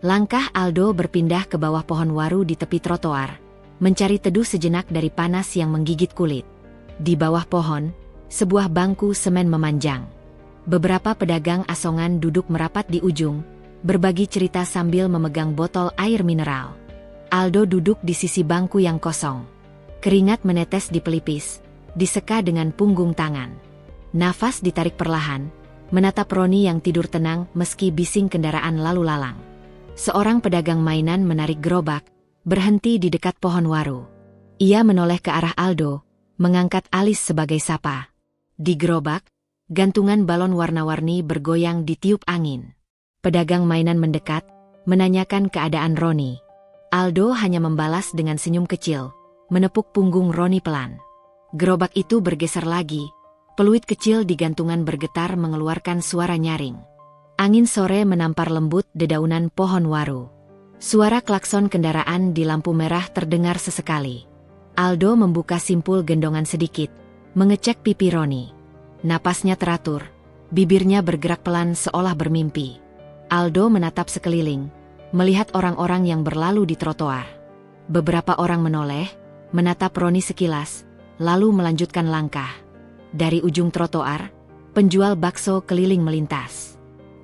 Langkah Aldo berpindah ke bawah pohon waru di tepi trotoar, mencari teduh sejenak dari panas yang menggigit kulit. Di bawah pohon, sebuah bangku semen memanjang. Beberapa pedagang asongan duduk merapat di ujung, berbagi cerita sambil memegang botol air mineral. Aldo duduk di sisi bangku yang kosong. Keringat menetes di pelipis, diseka dengan punggung tangan. Nafas ditarik perlahan, menatap Roni yang tidur tenang meski bising kendaraan lalu lalang. Seorang pedagang mainan menarik gerobak, berhenti di dekat pohon waru. Ia menoleh ke arah Aldo, mengangkat alis sebagai sapa. Di gerobak, gantungan balon warna-warni bergoyang ditiup angin. Pedagang mainan mendekat, menanyakan keadaan Roni. Aldo hanya membalas dengan senyum kecil, menepuk punggung Roni pelan. Gerobak itu bergeser lagi, peluit kecil di gantungan bergetar mengeluarkan suara nyaring. Angin sore menampar lembut dedaunan pohon waru. Suara klakson kendaraan di lampu merah terdengar sesekali. Aldo membuka simpul gendongan sedikit, mengecek pipi Roni. Napasnya teratur, bibirnya bergerak pelan seolah bermimpi. Aldo menatap sekeliling, melihat orang-orang yang berlalu di trotoar. Beberapa orang menoleh, menatap Roni sekilas, lalu melanjutkan langkah. Dari ujung trotoar, penjual bakso keliling melintas.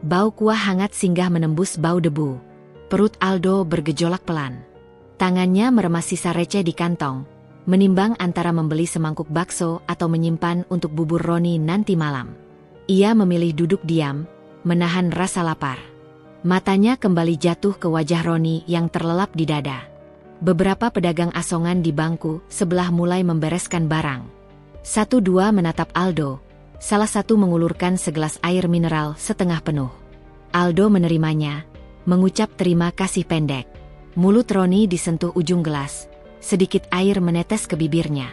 Bau kuah hangat singgah menembus bau debu. Perut Aldo bergejolak pelan. Tangannya meremas sisa receh di kantong, menimbang antara membeli semangkuk bakso atau menyimpan untuk bubur Roni nanti malam. Ia memilih duduk diam, menahan rasa lapar. Matanya kembali jatuh ke wajah Roni yang terlelap di dada. Beberapa pedagang asongan di bangku sebelah mulai membereskan barang. Satu dua menatap Aldo, salah satu mengulurkan segelas air mineral setengah penuh. Aldo menerimanya, mengucap terima kasih pendek. Mulut Roni disentuh ujung gelas, sedikit air menetes ke bibirnya.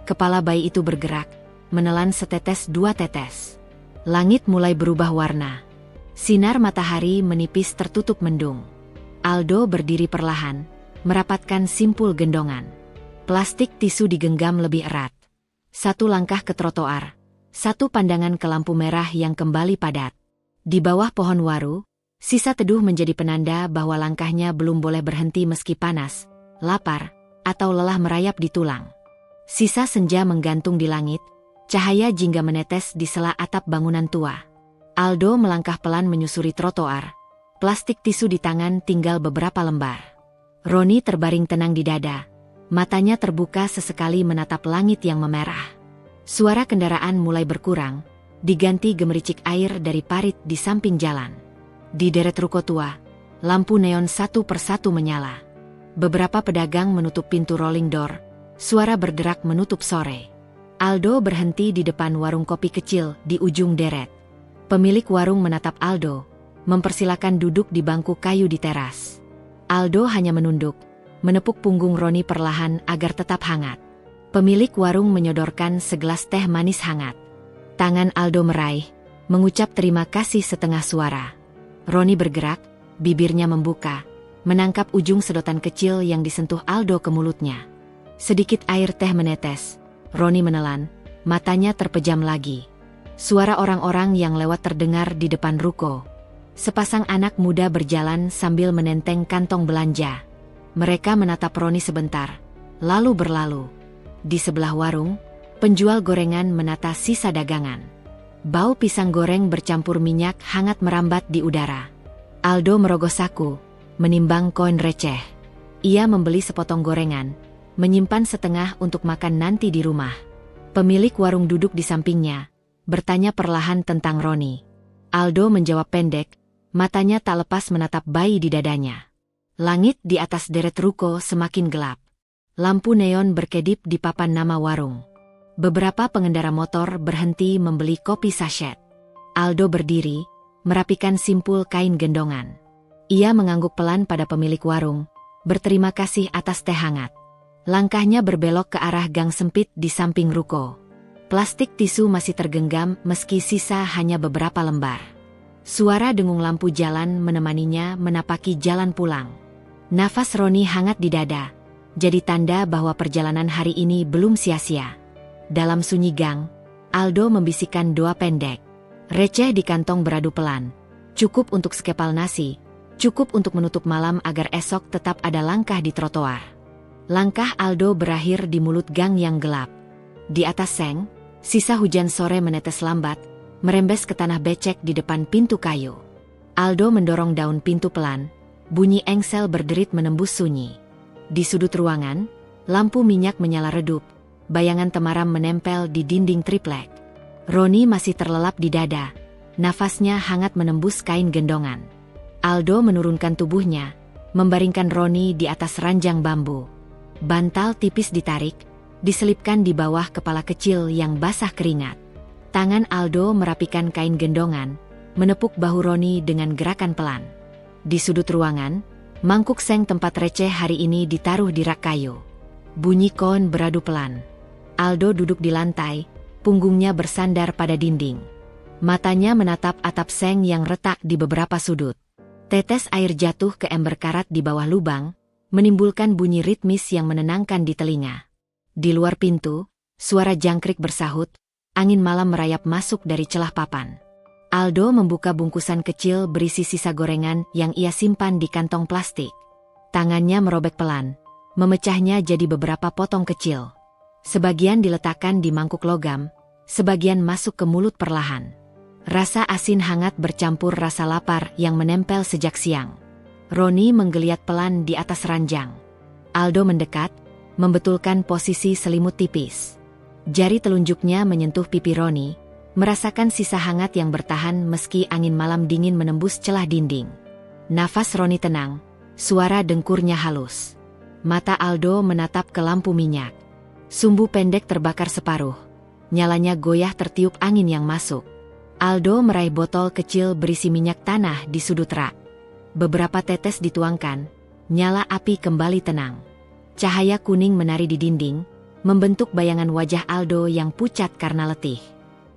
Kepala bayi itu bergerak, menelan setetes dua tetes. Langit mulai berubah warna. Sinar matahari menipis tertutup mendung. Aldo berdiri perlahan, merapatkan simpul gendongan. Plastik tisu digenggam lebih erat. Satu langkah ke trotoar, satu pandangan ke lampu merah yang kembali padat. Di bawah pohon waru, sisa teduh menjadi penanda bahwa langkahnya belum boleh berhenti meski panas, lapar, atau lelah merayap di tulang. Sisa senja menggantung di langit, cahaya jingga menetes di sela atap bangunan tua. Aldo melangkah pelan menyusuri trotoar. Plastik tisu di tangan tinggal beberapa lembar. Roni terbaring tenang di dada. Matanya terbuka sesekali menatap langit yang memerah. Suara kendaraan mulai berkurang, diganti gemericik air dari parit di samping jalan. Di deret ruko tua, lampu neon satu persatu menyala. Beberapa pedagang menutup pintu rolling door, suara berderak menutup sore. Aldo berhenti di depan warung kopi kecil di ujung deret. Pemilik warung menatap Aldo, mempersilakan duduk di bangku kayu di teras. Aldo hanya menunduk, menepuk punggung Roni perlahan agar tetap hangat. Pemilik warung menyodorkan segelas teh manis hangat. Tangan Aldo meraih, mengucap terima kasih setengah suara. Roni bergerak, bibirnya membuka, menangkap ujung sedotan kecil yang disentuh Aldo ke mulutnya. Sedikit air teh menetes, Roni menelan, matanya terpejam lagi. Suara orang-orang yang lewat terdengar di depan ruko. Sepasang anak muda berjalan sambil menenteng kantong belanja. Mereka menatap Roni sebentar, lalu berlalu. Di sebelah warung, penjual gorengan menata sisa dagangan. Bau pisang goreng bercampur minyak hangat merambat di udara. Aldo merogoh saku, menimbang koin receh. Ia membeli sepotong gorengan, menyimpan setengah untuk makan nanti di rumah. Pemilik warung duduk di sampingnya, bertanya perlahan tentang Roni. Aldo menjawab pendek, matanya tak lepas menatap bayi di dadanya. Langit di atas deret ruko semakin gelap. Lampu neon berkedip di papan nama warung. Beberapa pengendara motor berhenti membeli kopi sachet. Aldo berdiri, merapikan simpul kain gendongan. Ia mengangguk pelan pada pemilik warung, berterima kasih atas teh hangat. Langkahnya berbelok ke arah gang sempit di samping ruko. Plastik tisu masih tergenggam meski sisa hanya beberapa lembar. Suara dengung lampu jalan menemaninya menapaki jalan pulang. Nafas Roni hangat di dada, jadi tanda bahwa perjalanan hari ini belum sia-sia. Dalam sunyi gang, Aldo membisikkan doa pendek. Receh di kantong beradu pelan. Cukup untuk sekepal nasi, cukup untuk menutup malam agar esok tetap ada langkah di trotoar. Langkah Aldo berakhir di mulut gang yang gelap. Di atas seng, sisa hujan sore menetes lambat, merembes ke tanah becek di depan pintu kayu. Aldo mendorong daun pintu pelan, bunyi engsel berderit menembus sunyi. Di sudut ruangan, lampu minyak menyala redup, bayangan temaram menempel di dinding triplek. Roni masih terlelap di dada, nafasnya hangat menembus kain gendongan. Aldo menurunkan tubuhnya, membaringkan Roni di atas ranjang bambu. Bantal tipis ditarik, diselipkan di bawah kepala kecil yang basah keringat. Tangan Aldo merapikan kain gendongan, menepuk bahu Roni dengan gerakan pelan. Di sudut ruangan, mangkuk seng tempat receh hari ini ditaruh di rak kayu. Bunyi koin beradu pelan. Aldo duduk di lantai, punggungnya bersandar pada dinding. Matanya menatap atap seng yang retak di beberapa sudut. Tetes air jatuh ke ember karat di bawah lubang, menimbulkan bunyi ritmis yang menenangkan di telinga. Di luar pintu, suara jangkrik bersahut, angin malam merayap masuk dari celah papan. Aldo membuka bungkusan kecil berisi sisa gorengan yang ia simpan di kantong plastik. Tangannya merobek pelan, memecahnya jadi beberapa potong kecil. Sebagian diletakkan di mangkuk logam, sebagian masuk ke mulut perlahan. Rasa asin hangat bercampur rasa lapar yang menempel sejak siang. Roni menggeliat pelan di atas ranjang. Aldo mendekat, membetulkan posisi selimut tipis. Jari telunjuknya menyentuh pipi Roni, merasakan sisa hangat yang bertahan meski angin malam dingin menembus celah dinding. Nafas Roni tenang, suara dengkurnya halus. Mata Aldo menatap ke lampu minyak. Sumbu pendek terbakar separuh. Nyalanya goyah tertiup angin yang masuk. Aldo meraih botol kecil berisi minyak tanah di sudut rak. Beberapa tetes dituangkan, nyala api kembali tenang. Cahaya kuning menari di dinding, membentuk bayangan wajah Aldo yang pucat karena letih.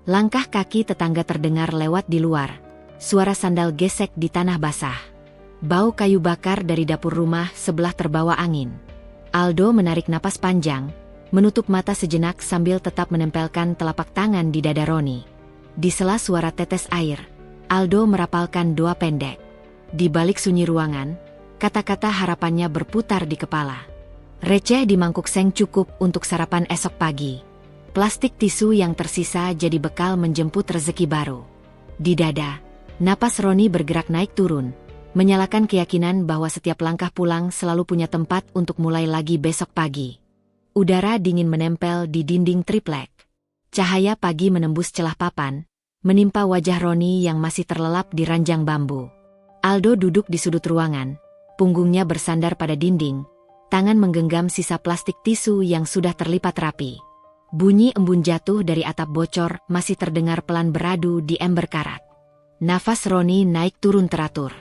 Langkah kaki tetangga terdengar lewat di luar, suara sandal gesek di tanah basah. Bau kayu bakar dari dapur rumah sebelah terbawa angin. Aldo menarik napas panjang, menutup mata sejenak sambil tetap menempelkan telapak tangan di dada Roni. Di sela suara tetes air, Aldo merapalkan doa pendek. Di balik sunyi ruangan, kata-kata harapannya berputar di kepala. Receh di mangkuk seng cukup untuk sarapan esok pagi. Plastik tisu yang tersisa jadi bekal menjemput rezeki baru. Di dada, napas Roni bergerak naik turun, menyalakan keyakinan bahwa setiap langkah pulang selalu punya tempat untuk mulai lagi besok pagi. Udara dingin menempel di dinding triplek. Cahaya pagi menembus celah papan, menimpa wajah Roni yang masih terlelap di ranjang bambu. Aldo duduk di sudut ruangan, punggungnya bersandar pada dinding, tangan menggenggam sisa plastik tisu yang sudah terlipat rapi. Bunyi embun jatuh dari atap bocor masih terdengar pelan beradu di ember karat. Nafas Roni naik turun teratur.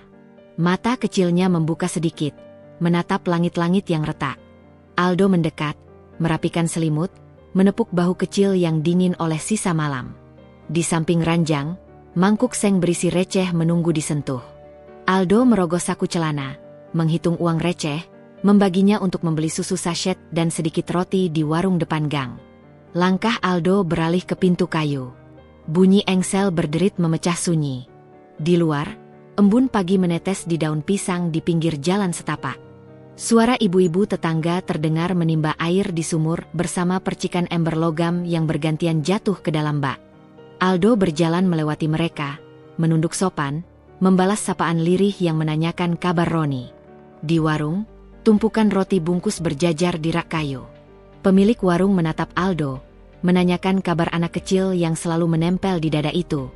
Mata kecilnya membuka sedikit, menatap langit-langit yang retak. Aldo mendekat, merapikan selimut, menepuk bahu kecil yang dingin oleh sisa malam. Di samping ranjang, mangkuk seng berisi receh menunggu disentuh. Aldo merogoh saku celana, menghitung uang receh, membaginya untuk membeli susu sachet dan sedikit roti di warung depan gang. Langkah Aldo beralih ke pintu kayu. Bunyi engsel berderit memecah sunyi. Di luar, embun pagi menetes di daun pisang di pinggir jalan setapak. Suara ibu-ibu tetangga terdengar menimba air di sumur bersama percikan ember logam yang bergantian jatuh ke dalam bak. Aldo berjalan melewati mereka, menunduk sopan, membalas sapaan lirih yang menanyakan kabar Roni. Di warung, tumpukan roti bungkus berjajar di rak kayu. Pemilik warung menatap Aldo, menanyakan kabar anak kecil yang selalu menempel di dada itu.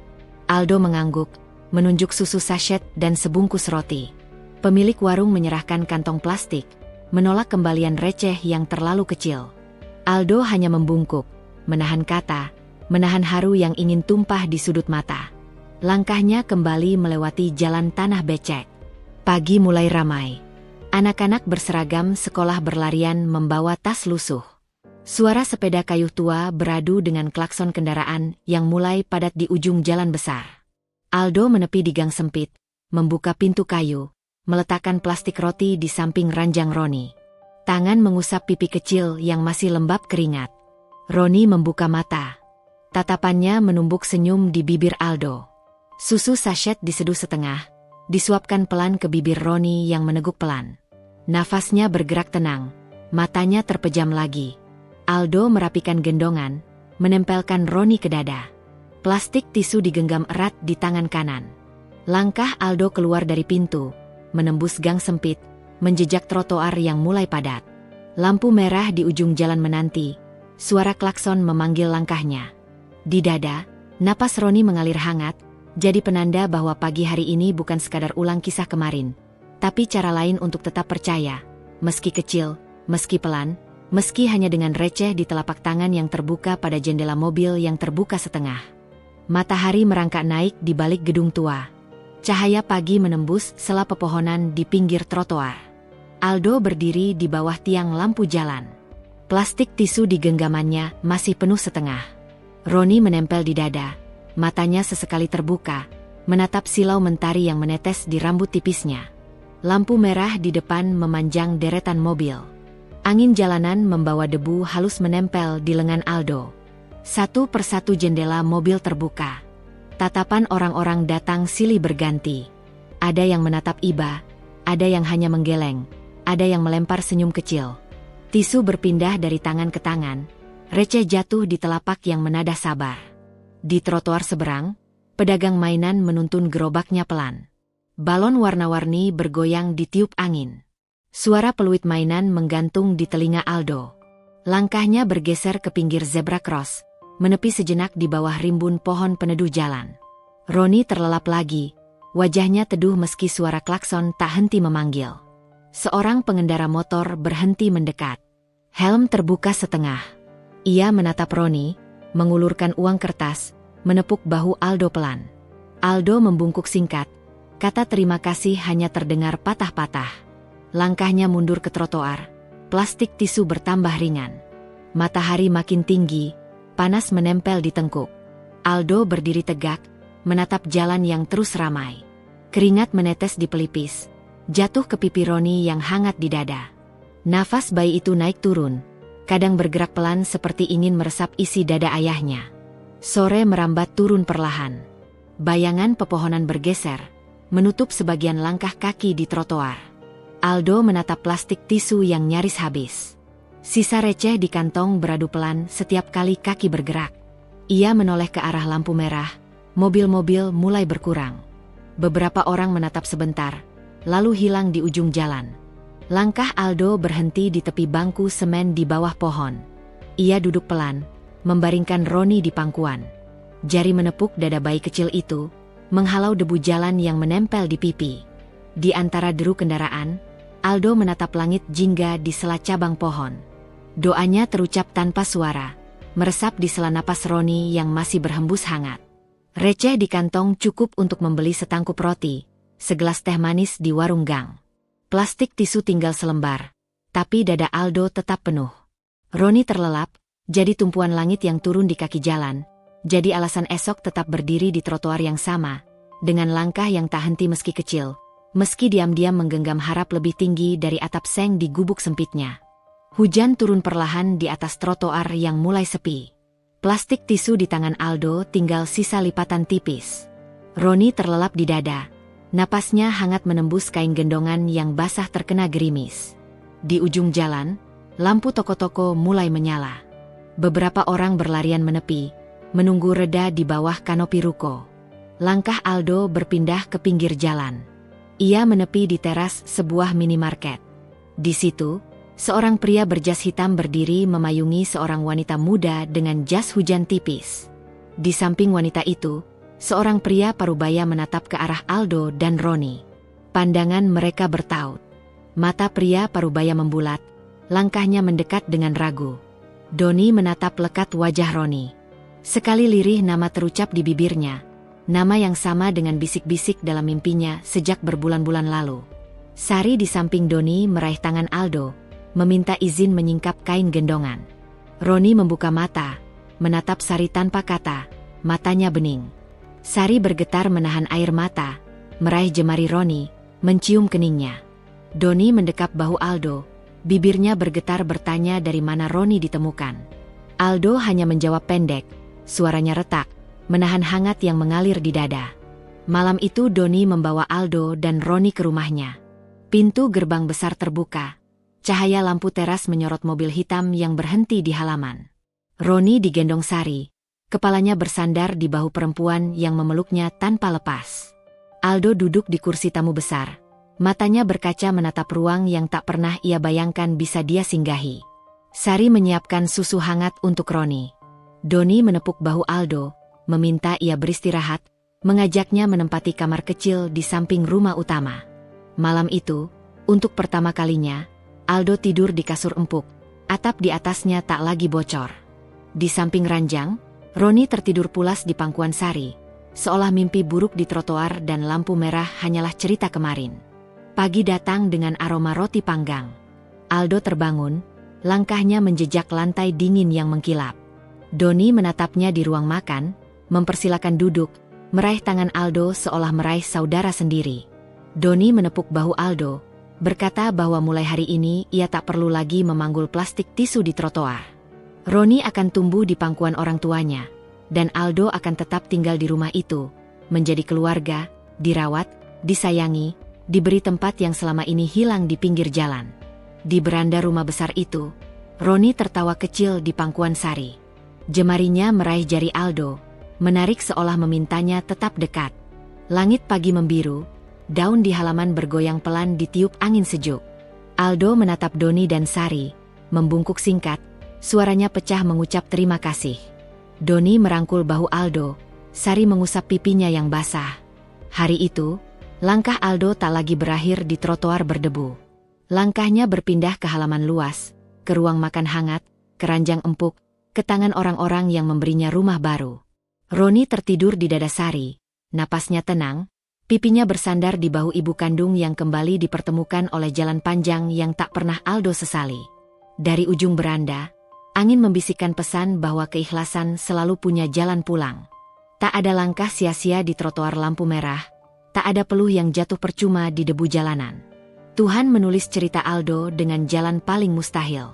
Aldo mengangguk, menunjuk susu sachet dan sebungkus roti. Pemilik warung menyerahkan kantong plastik, menolak kembalian receh yang terlalu kecil. Aldo hanya membungkuk, menahan kata, menahan haru yang ingin tumpah di sudut mata. Langkahnya kembali melewati jalan tanah becek. Pagi mulai ramai. Anak-anak berseragam sekolah berlarian membawa tas lusuh. Suara sepeda kayu tua beradu dengan klakson kendaraan yang mulai padat di ujung jalan besar. Aldo menepi di gang sempit, membuka pintu kayu, meletakkan plastik roti di samping ranjang Roni. Tangan mengusap pipi kecil yang masih lembab keringat. Roni membuka mata. Tatapannya menumbuk senyum di bibir Aldo. Susu sachet diseduh setengah, disuapkan pelan ke bibir Roni yang meneguk pelan. Nafasnya bergerak tenang, matanya terpejam lagi. Aldo merapikan gendongan, menempelkan Roni ke dada. Plastik tisu digenggam erat di tangan kanan. Langkah Aldo keluar dari pintu, menembus gang sempit, menjejak trotoar yang mulai padat. Lampu merah di ujung jalan menanti, suara klakson memanggil langkahnya. Di dada, napas Roni mengalir hangat, jadi penanda bahwa pagi hari ini bukan sekadar ulang kisah kemarin, tapi cara lain untuk tetap percaya, meski kecil, meski pelan, meski hanya dengan receh di telapak tangan yang terbuka pada jendela mobil yang terbuka setengah. Matahari merangkak naik di balik gedung tua. Cahaya pagi menembus sela pepohonan di pinggir trotoar. Aldo berdiri di bawah tiang lampu jalan. Plastik tisu di genggamannya masih penuh setengah. Roni menempel di dada, matanya sesekali terbuka, menatap silau mentari yang menetes di rambut tipisnya. Lampu merah di depan memanjang deretan mobil. Angin jalanan membawa debu halus menempel di lengan Aldo. Satu persatu jendela mobil terbuka. Tatapan orang-orang datang silih berganti. Ada yang menatap iba, ada yang hanya menggeleng, ada yang melempar senyum kecil. Tisu berpindah dari tangan ke tangan, receh jatuh di telapak yang menadah sabar. Di trotoar seberang, pedagang mainan menuntun gerobaknya pelan. Balon warna-warni bergoyang di tiup angin. Suara peluit mainan menggantung di telinga Aldo. Langkahnya bergeser ke pinggir zebra cross, menepi sejenak di bawah rimbun pohon peneduh jalan. Roni terlelap lagi, wajahnya teduh meski suara klakson tak henti memanggil. Seorang pengendara motor berhenti mendekat. Helm terbuka setengah. Ia menatap Roni, mengulurkan uang kertas, menepuk bahu Aldo pelan. Aldo membungkuk singkat, kata terima kasih hanya terdengar patah-patah. Langkahnya mundur ke trotoar, plastik tisu bertambah ringan. Matahari makin tinggi, panas menempel di tengkuk. Aldo berdiri tegak, menatap jalan yang terus ramai. Keringat menetes di pelipis, jatuh ke pipi Roni yang hangat di dada. Nafas bayi itu naik turun, kadang bergerak pelan seperti ingin meresap isi dada ayahnya. Sore merambat turun perlahan. Bayangan pepohonan bergeser, menutup sebagian langkah kaki di trotoar. Aldo menatap plastik tisu yang nyaris habis. Sisa receh di kantong beradu pelan setiap kali kaki bergerak. Ia menoleh ke arah lampu merah, mobil-mobil mulai berkurang. Beberapa orang menatap sebentar, lalu hilang di ujung jalan. Langkah Aldo berhenti di tepi bangku semen di bawah pohon. Ia duduk pelan, membaringkan Roni di pangkuan. Jari menepuk dada bayi kecil itu, menghalau debu jalan yang menempel di pipi. Di antara deru kendaraan, Aldo menatap langit jingga di sela cabang pohon. Doanya terucap tanpa suara, meresap di sela napas Roni yang masih berhembus hangat. Receh di kantong cukup untuk membeli setangkup roti, segelas teh manis di warung gang. Plastik tisu tinggal selembar, tapi dada Aldo tetap penuh. Roni terlelap, jadi tumpuan langit yang turun di kaki jalan, jadi alasan esok tetap berdiri di trotoar yang sama, dengan langkah yang tak henti meski kecil, meski diam-diam menggenggam harap lebih tinggi dari atap seng di gubuk sempitnya. Hujan turun perlahan di atas trotoar yang mulai sepi. Plastik tisu di tangan Aldo tinggal sisa lipatan tipis. Roni terlelap di dada. Napasnya hangat menembus kain gendongan yang basah terkena gerimis. Di ujung jalan, lampu toko-toko mulai menyala. Beberapa orang berlarian menepi, menunggu reda di bawah kanopi ruko. Langkah Aldo berpindah ke pinggir jalan. Ia menepi di teras sebuah minimarket. Di situ, seorang pria berjas hitam berdiri memayungi seorang wanita muda dengan jas hujan tipis. Di samping wanita itu, seorang pria parubaya menatap ke arah Aldo dan Roni. Pandangan mereka bertaut. Mata pria parubaya membulat, langkahnya mendekat dengan ragu. Doni menatap lekat wajah Roni. Sekali lirih nama terucap di bibirnya, nama yang sama dengan bisik-bisik dalam mimpinya sejak berbulan-bulan lalu. Sari di samping Doni meraih tangan Aldo, meminta izin menyingkap kain gendongan. Roni membuka mata, menatap Sari tanpa kata, matanya bening. Sari bergetar menahan air mata, meraih jemari Roni, mencium keningnya. Doni mendekap bahu Aldo, bibirnya bergetar bertanya dari mana Roni ditemukan. Aldo hanya menjawab pendek, suaranya retak, menahan hangat yang mengalir di dada. Malam itu Doni membawa Aldo dan Roni ke rumahnya. Pintu gerbang besar terbuka. Cahaya lampu teras menyorot mobil hitam yang berhenti di halaman. Roni digendong Sari. Kepalanya bersandar di bahu perempuan yang memeluknya tanpa lepas. Aldo duduk di kursi tamu besar. Matanya berkaca menatap ruang yang tak pernah ia bayangkan bisa dia singgahi. Sari menyiapkan susu hangat untuk Roni. Doni menepuk bahu Aldo, meminta ia beristirahat, mengajaknya menempati kamar kecil di samping rumah utama. Malam itu, untuk pertama kalinya, Aldo tidur di kasur empuk, atap di atasnya tak lagi bocor. Di samping ranjang, Roni tertidur pulas di pangkuan Sari, seolah mimpi buruk di trotoar dan lampu merah hanyalah cerita kemarin. Pagi datang dengan aroma roti panggang. Aldo terbangun, langkahnya menjejak lantai dingin yang mengkilap. Doni menatapnya di ruang makan, mempersilakan duduk, meraih tangan Aldo seolah meraih saudara sendiri. Doni menepuk bahu Aldo, berkata bahwa mulai hari ini ia tak perlu lagi memanggul plastik tisu di trotoar. Roni akan tumbuh di pangkuan orang tuanya, dan Aldo akan tetap tinggal di rumah itu, menjadi keluarga, dirawat, disayangi, diberi tempat yang selama ini hilang di pinggir jalan. Di beranda rumah besar itu, Roni tertawa kecil di pangkuan Sari. Jemarinya meraih jari Aldo, menarik seolah memintanya tetap dekat. Langit pagi membiru, daun di halaman bergoyang pelan ditiup angin sejuk. Aldo menatap Doni dan Sari, membungkuk singkat, suaranya pecah mengucap terima kasih. Doni merangkul bahu Aldo, Sari mengusap pipinya yang basah. Hari itu, langkah Aldo tak lagi berakhir di trotoar berdebu. Langkahnya berpindah ke halaman luas, ke ruang makan hangat, ke ranjang empuk, ke tangan orang-orang yang memberinya rumah baru. Roni tertidur di dada Sari, napasnya tenang, pipinya bersandar di bahu ibu kandung yang kembali dipertemukan oleh jalan panjang yang tak pernah Aldo sesali. Dari ujung beranda, angin membisikkan pesan bahwa keikhlasan selalu punya jalan pulang. Tak ada langkah sia-sia di trotoar lampu merah. Tak ada peluh yang jatuh percuma di debu jalanan. Tuhan menulis cerita Aldo dengan jalan paling mustahil.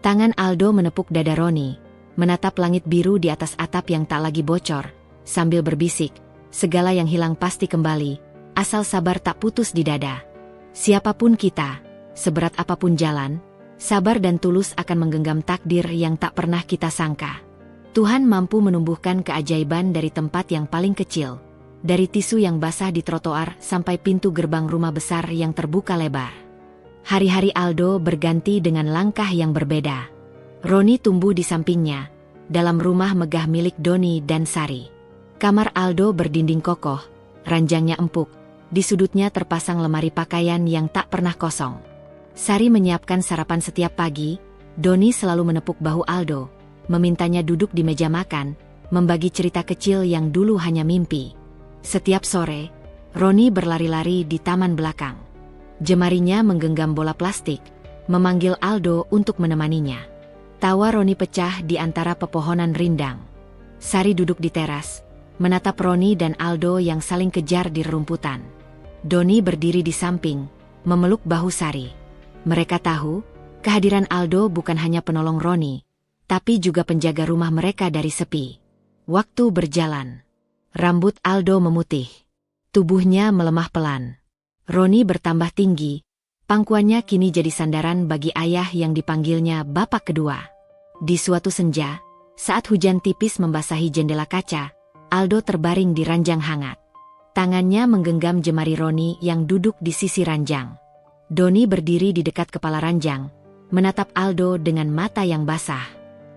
Tangan Aldo menepuk dada Roni, menatap langit biru di atas atap yang tak lagi bocor, sambil berbisik, segala yang hilang pasti kembali, asal sabar tak putus di dada. Siapapun kita, seberat apapun jalan, sabar dan tulus akan menggenggam takdir yang tak pernah kita sangka. Tuhan mampu menumbuhkan keajaiban dari tempat yang paling kecil. Dari tisu yang basah di trotoar sampai pintu gerbang rumah besar yang terbuka lebar. Hari-hari Aldo berganti dengan langkah yang berbeda. Roni tumbuh di sampingnya, dalam rumah megah milik Doni dan Sari. Kamar Aldo berdinding kokoh, ranjangnya empuk, di sudutnya terpasang lemari pakaian yang tak pernah kosong. Sari menyiapkan sarapan setiap pagi, Doni selalu menepuk bahu Aldo, memintanya duduk di meja makan, membagi cerita kecil yang dulu hanya mimpi. Setiap sore, Roni berlari-lari di taman belakang. Jemarinya menggenggam bola plastik, memanggil Aldo untuk menemaninya. Tawa Roni pecah di antara pepohonan rindang. Sari duduk di teras, menatap Roni dan Aldo yang saling kejar di rerumputan. Doni berdiri di samping, memeluk bahu Sari. Mereka tahu, kehadiran Aldo bukan hanya penolong Roni, tapi juga penjaga rumah mereka dari sepi. Waktu berjalan. Rambut Aldo memutih. Tubuhnya melemah pelan. Roni bertambah tinggi. Pangkuannya kini jadi sandaran bagi ayah yang dipanggilnya bapak kedua. Di suatu senja, saat hujan tipis membasahi jendela kaca, Aldo terbaring di ranjang hangat. Tangannya menggenggam jemari Roni yang duduk di sisi ranjang. Doni berdiri di dekat kepala ranjang, menatap Aldo dengan mata yang basah.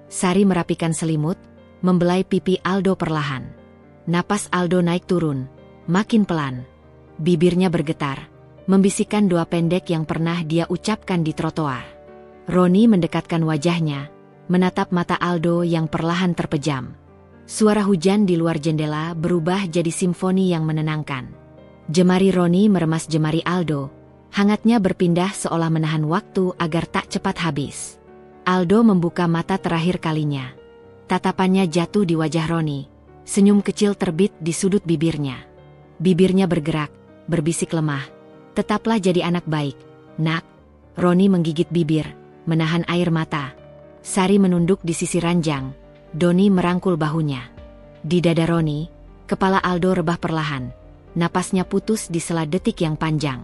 Sari merapikan selimut, membelai pipi Aldo perlahan. Napas Aldo naik turun, makin pelan. Bibirnya bergetar, membisikkan doa pendek yang pernah dia ucapkan di trotoar. Roni mendekatkan wajahnya, menatap mata Aldo yang perlahan terpejam. Suara hujan di luar jendela berubah jadi simfoni yang menenangkan. Jemari Roni meremas jemari Aldo, hangatnya berpindah seolah menahan waktu agar tak cepat habis. Aldo membuka mata terakhir kalinya. Tatapannya jatuh di wajah Roni. Senyum kecil terbit di sudut bibirnya. Bibirnya bergerak, berbisik lemah. Tetaplah jadi anak baik, nak. Roni menggigit bibir, menahan air mata. Sari menunduk di sisi ranjang, Doni merangkul bahunya. Di dada Roni, kepala Aldo rebah perlahan. Napasnya putus di sela detik yang panjang.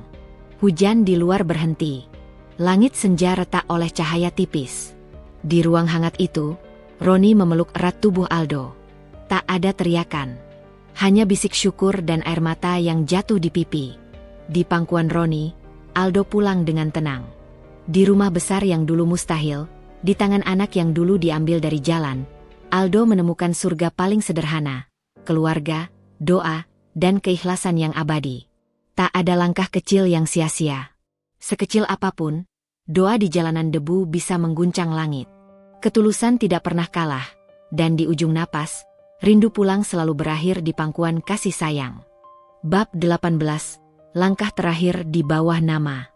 Hujan di luar berhenti. Langit senja retak oleh cahaya tipis. Di ruang hangat itu, Roni memeluk erat tubuh Aldo. Tak ada teriakan. Hanya bisik syukur dan air mata yang jatuh di pipi. Di pangkuan Roni, Aldo pulang dengan tenang. Di rumah besar yang dulu mustahil, di tangan anak yang dulu diambil dari jalan, Aldo menemukan surga paling sederhana, keluarga, doa, dan keikhlasan yang abadi. Tak ada langkah kecil yang sia-sia. Sekecil apapun, doa di jalanan debu bisa mengguncang langit. Ketulusan tidak pernah kalah, dan di ujung napas, rindu pulang selalu berakhir di pangkuan kasih sayang. Bab 18, Langkah terakhir di bawah nama.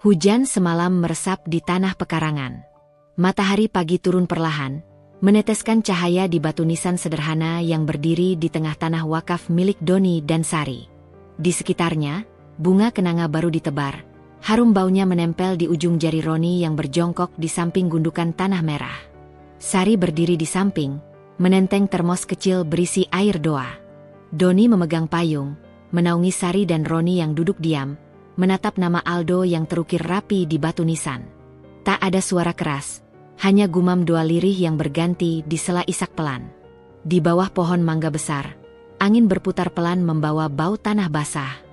Hujan semalam meresap di tanah pekarangan. Matahari pagi turun perlahan, meneteskan cahaya di batu nisan sederhana yang berdiri di tengah tanah wakaf milik Doni dan Sari. Di sekitarnya, bunga kenanga baru ditebar. Harum baunya menempel di ujung jari Roni yang berjongkok di samping gundukan tanah merah. Sari berdiri di samping, menenteng termos kecil berisi air doa. Doni memegang payung, menaungi Sari dan Roni yang duduk diam, menatap nama Aldo yang terukir rapi di batu nisan. Tak ada suara keras, hanya gumam doa lirih yang berganti di sela isak pelan. Di bawah pohon mangga besar, angin berputar pelan membawa bau tanah basah.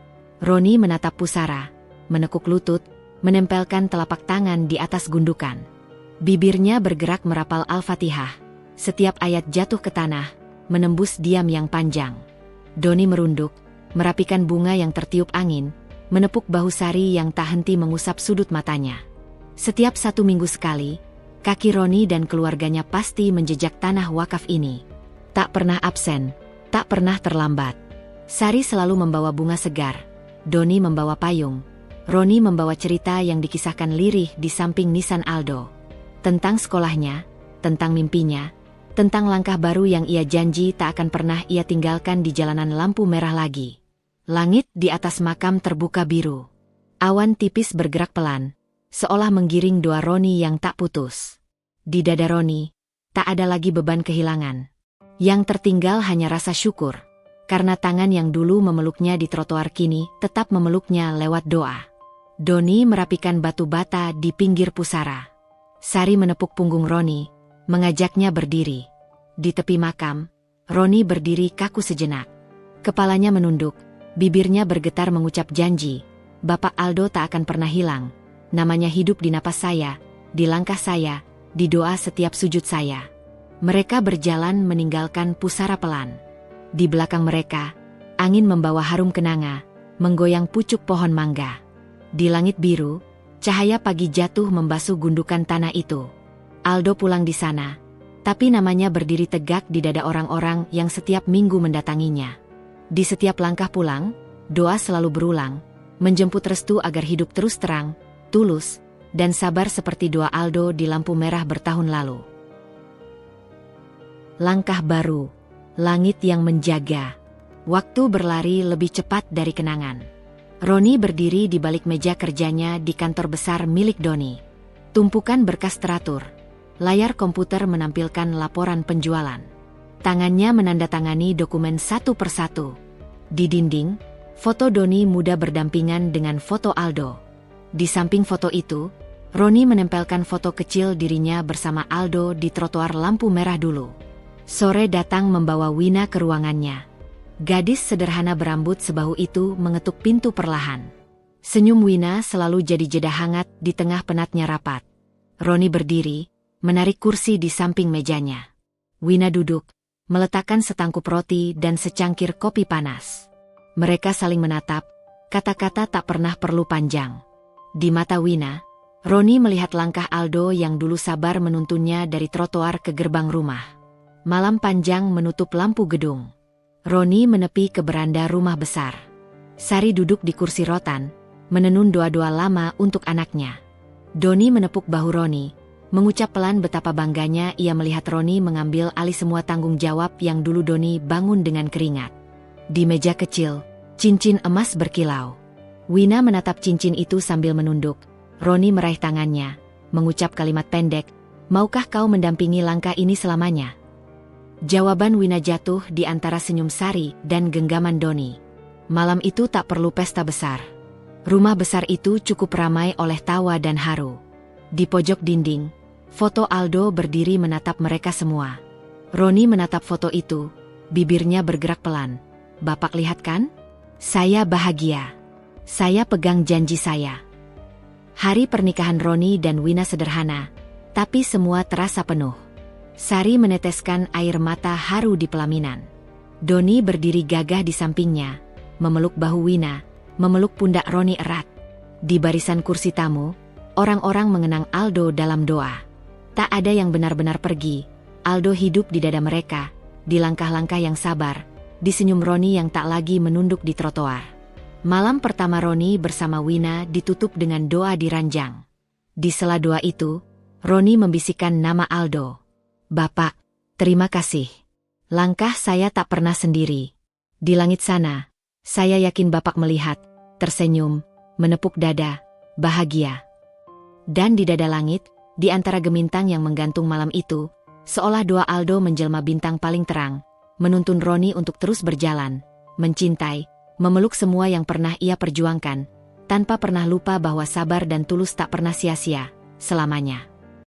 Roni menatap pusara, menekuk lutut, menempelkan telapak tangan di atas gundukan. Bibirnya bergerak merapal Al-Fatihah. Setiap ayat jatuh ke tanah, menembus diam yang panjang. Doni merunduk, merapikan bunga yang tertiup angin, menepuk bahu Sari yang tak henti mengusap sudut matanya. Setiap 1 minggu sekali, kaki Roni dan keluarganya pasti menjejak tanah wakaf ini. Tak pernah absen, tak pernah terlambat. Sari selalu membawa bunga segar, Doni membawa payung, Roni membawa cerita yang dikisahkan lirih di samping nisan Aldo. Tentang sekolahnya, tentang mimpinya, tentang langkah baru yang ia janji tak akan pernah ia tinggalkan di jalanan lampu merah lagi. Langit di atas makam terbuka biru. Awan tipis bergerak pelan, seolah menggiring doa Roni yang tak putus. Di dada Roni, tak ada lagi beban kehilangan. Yang tertinggal hanya rasa syukur, karena tangan yang dulu memeluknya di trotoar kini tetap memeluknya lewat doa. Doni merapikan batu bata di pinggir pusara. Sari menepuk punggung Roni, mengajaknya berdiri. Di tepi makam, Roni berdiri kaku sejenak. Kepalanya menunduk, bibirnya bergetar mengucap janji, Bapak Aldo tak akan pernah hilang. Namanya hidup di napas saya, di langkah saya, di doa setiap sujud saya. Mereka berjalan meninggalkan pusara pelan. Di belakang mereka, angin membawa harum kenanga, menggoyang pucuk pohon mangga. Di langit biru, cahaya pagi jatuh membasuh gundukan tanah itu. Aldo pulang di sana, tapi namanya berdiri tegak di dada orang-orang yang setiap minggu mendatanginya. Di setiap langkah pulang, doa selalu berulang, menjemput restu agar hidup terus terang, tulus, dan sabar seperti doa Aldo di lampu merah bertahun lalu. Langkah baru, langit yang menjaga. Waktu berlari lebih cepat dari kenangan. Roni berdiri di balik meja kerjanya di kantor besar milik Doni. Tumpukan berkas teratur. Layar komputer menampilkan laporan penjualan. Tangannya menandatangani dokumen satu persatu. Di dinding, foto Doni muda berdampingan dengan foto Aldo. Di samping foto itu, Roni menempelkan foto kecil dirinya bersama Aldo di trotoar lampu merah dulu. Sore datang membawa Wina ke ruangannya. Gadis sederhana berambut sebahu itu mengetuk pintu perlahan. Senyum Wina selalu jadi jeda hangat di tengah penatnya rapat. Roni berdiri, menarik kursi di samping mejanya. Wina duduk, meletakkan setangkup roti dan secangkir kopi panas. Mereka saling menatap, kata-kata tak pernah perlu panjang. Di mata Wina, Roni melihat langkah Aldo yang dulu sabar menuntunnya dari trotoar ke gerbang rumah. Malam panjang menutup lampu gedung. Roni menepi ke beranda rumah besar. Sari duduk di kursi rotan, menenun doa-doa lama untuk anaknya. Doni menepuk bahu Roni, mengucap pelan betapa bangganya ia melihat Roni mengambil alih semua tanggung jawab yang dulu Doni bangun dengan keringat. Di meja kecil, cincin emas berkilau. Wina menatap cincin itu sambil menunduk. Roni meraih tangannya, mengucap kalimat pendek, "Maukah kau mendampingi langkah ini selamanya?" Jawaban Wina jatuh di antara senyum Sari dan genggaman Doni. Malam itu tak perlu pesta besar. Rumah besar itu cukup ramai oleh tawa dan haru. Di pojok dinding, foto Aldo berdiri menatap mereka semua. Roni menatap foto itu, bibirnya bergerak pelan. "Bapak lihat kan? Saya bahagia. Saya pegang janji saya." Hari pernikahan Roni dan Wina sederhana, tapi semua terasa penuh. Sari meneteskan air mata haru di pelaminan. Doni berdiri gagah di sampingnya, memeluk bahu Wina, memeluk pundak Roni erat. Di barisan kursi tamu, orang-orang mengenang Aldo dalam doa. Tak ada yang benar-benar pergi. Aldo hidup di dada mereka, di langkah-langkah yang sabar, di senyum Roni yang tak lagi menunduk di trotoar. Malam pertama Roni bersama Wina ditutup dengan doa di ranjang. Di sela doa itu, Roni membisikkan nama Aldo. "Bapak, terima kasih. Langkah saya tak pernah sendiri. Di langit sana, saya yakin Bapak melihat, tersenyum, menepuk dada, bahagia." Dan di dada langit, di antara gemintang yang menggantung malam itu, seolah doa Aldo menjelma bintang paling terang, menuntun Roni untuk terus berjalan, mencintai, memeluk semua yang pernah ia perjuangkan, tanpa pernah lupa bahwa sabar dan tulus tak pernah sia-sia, selamanya.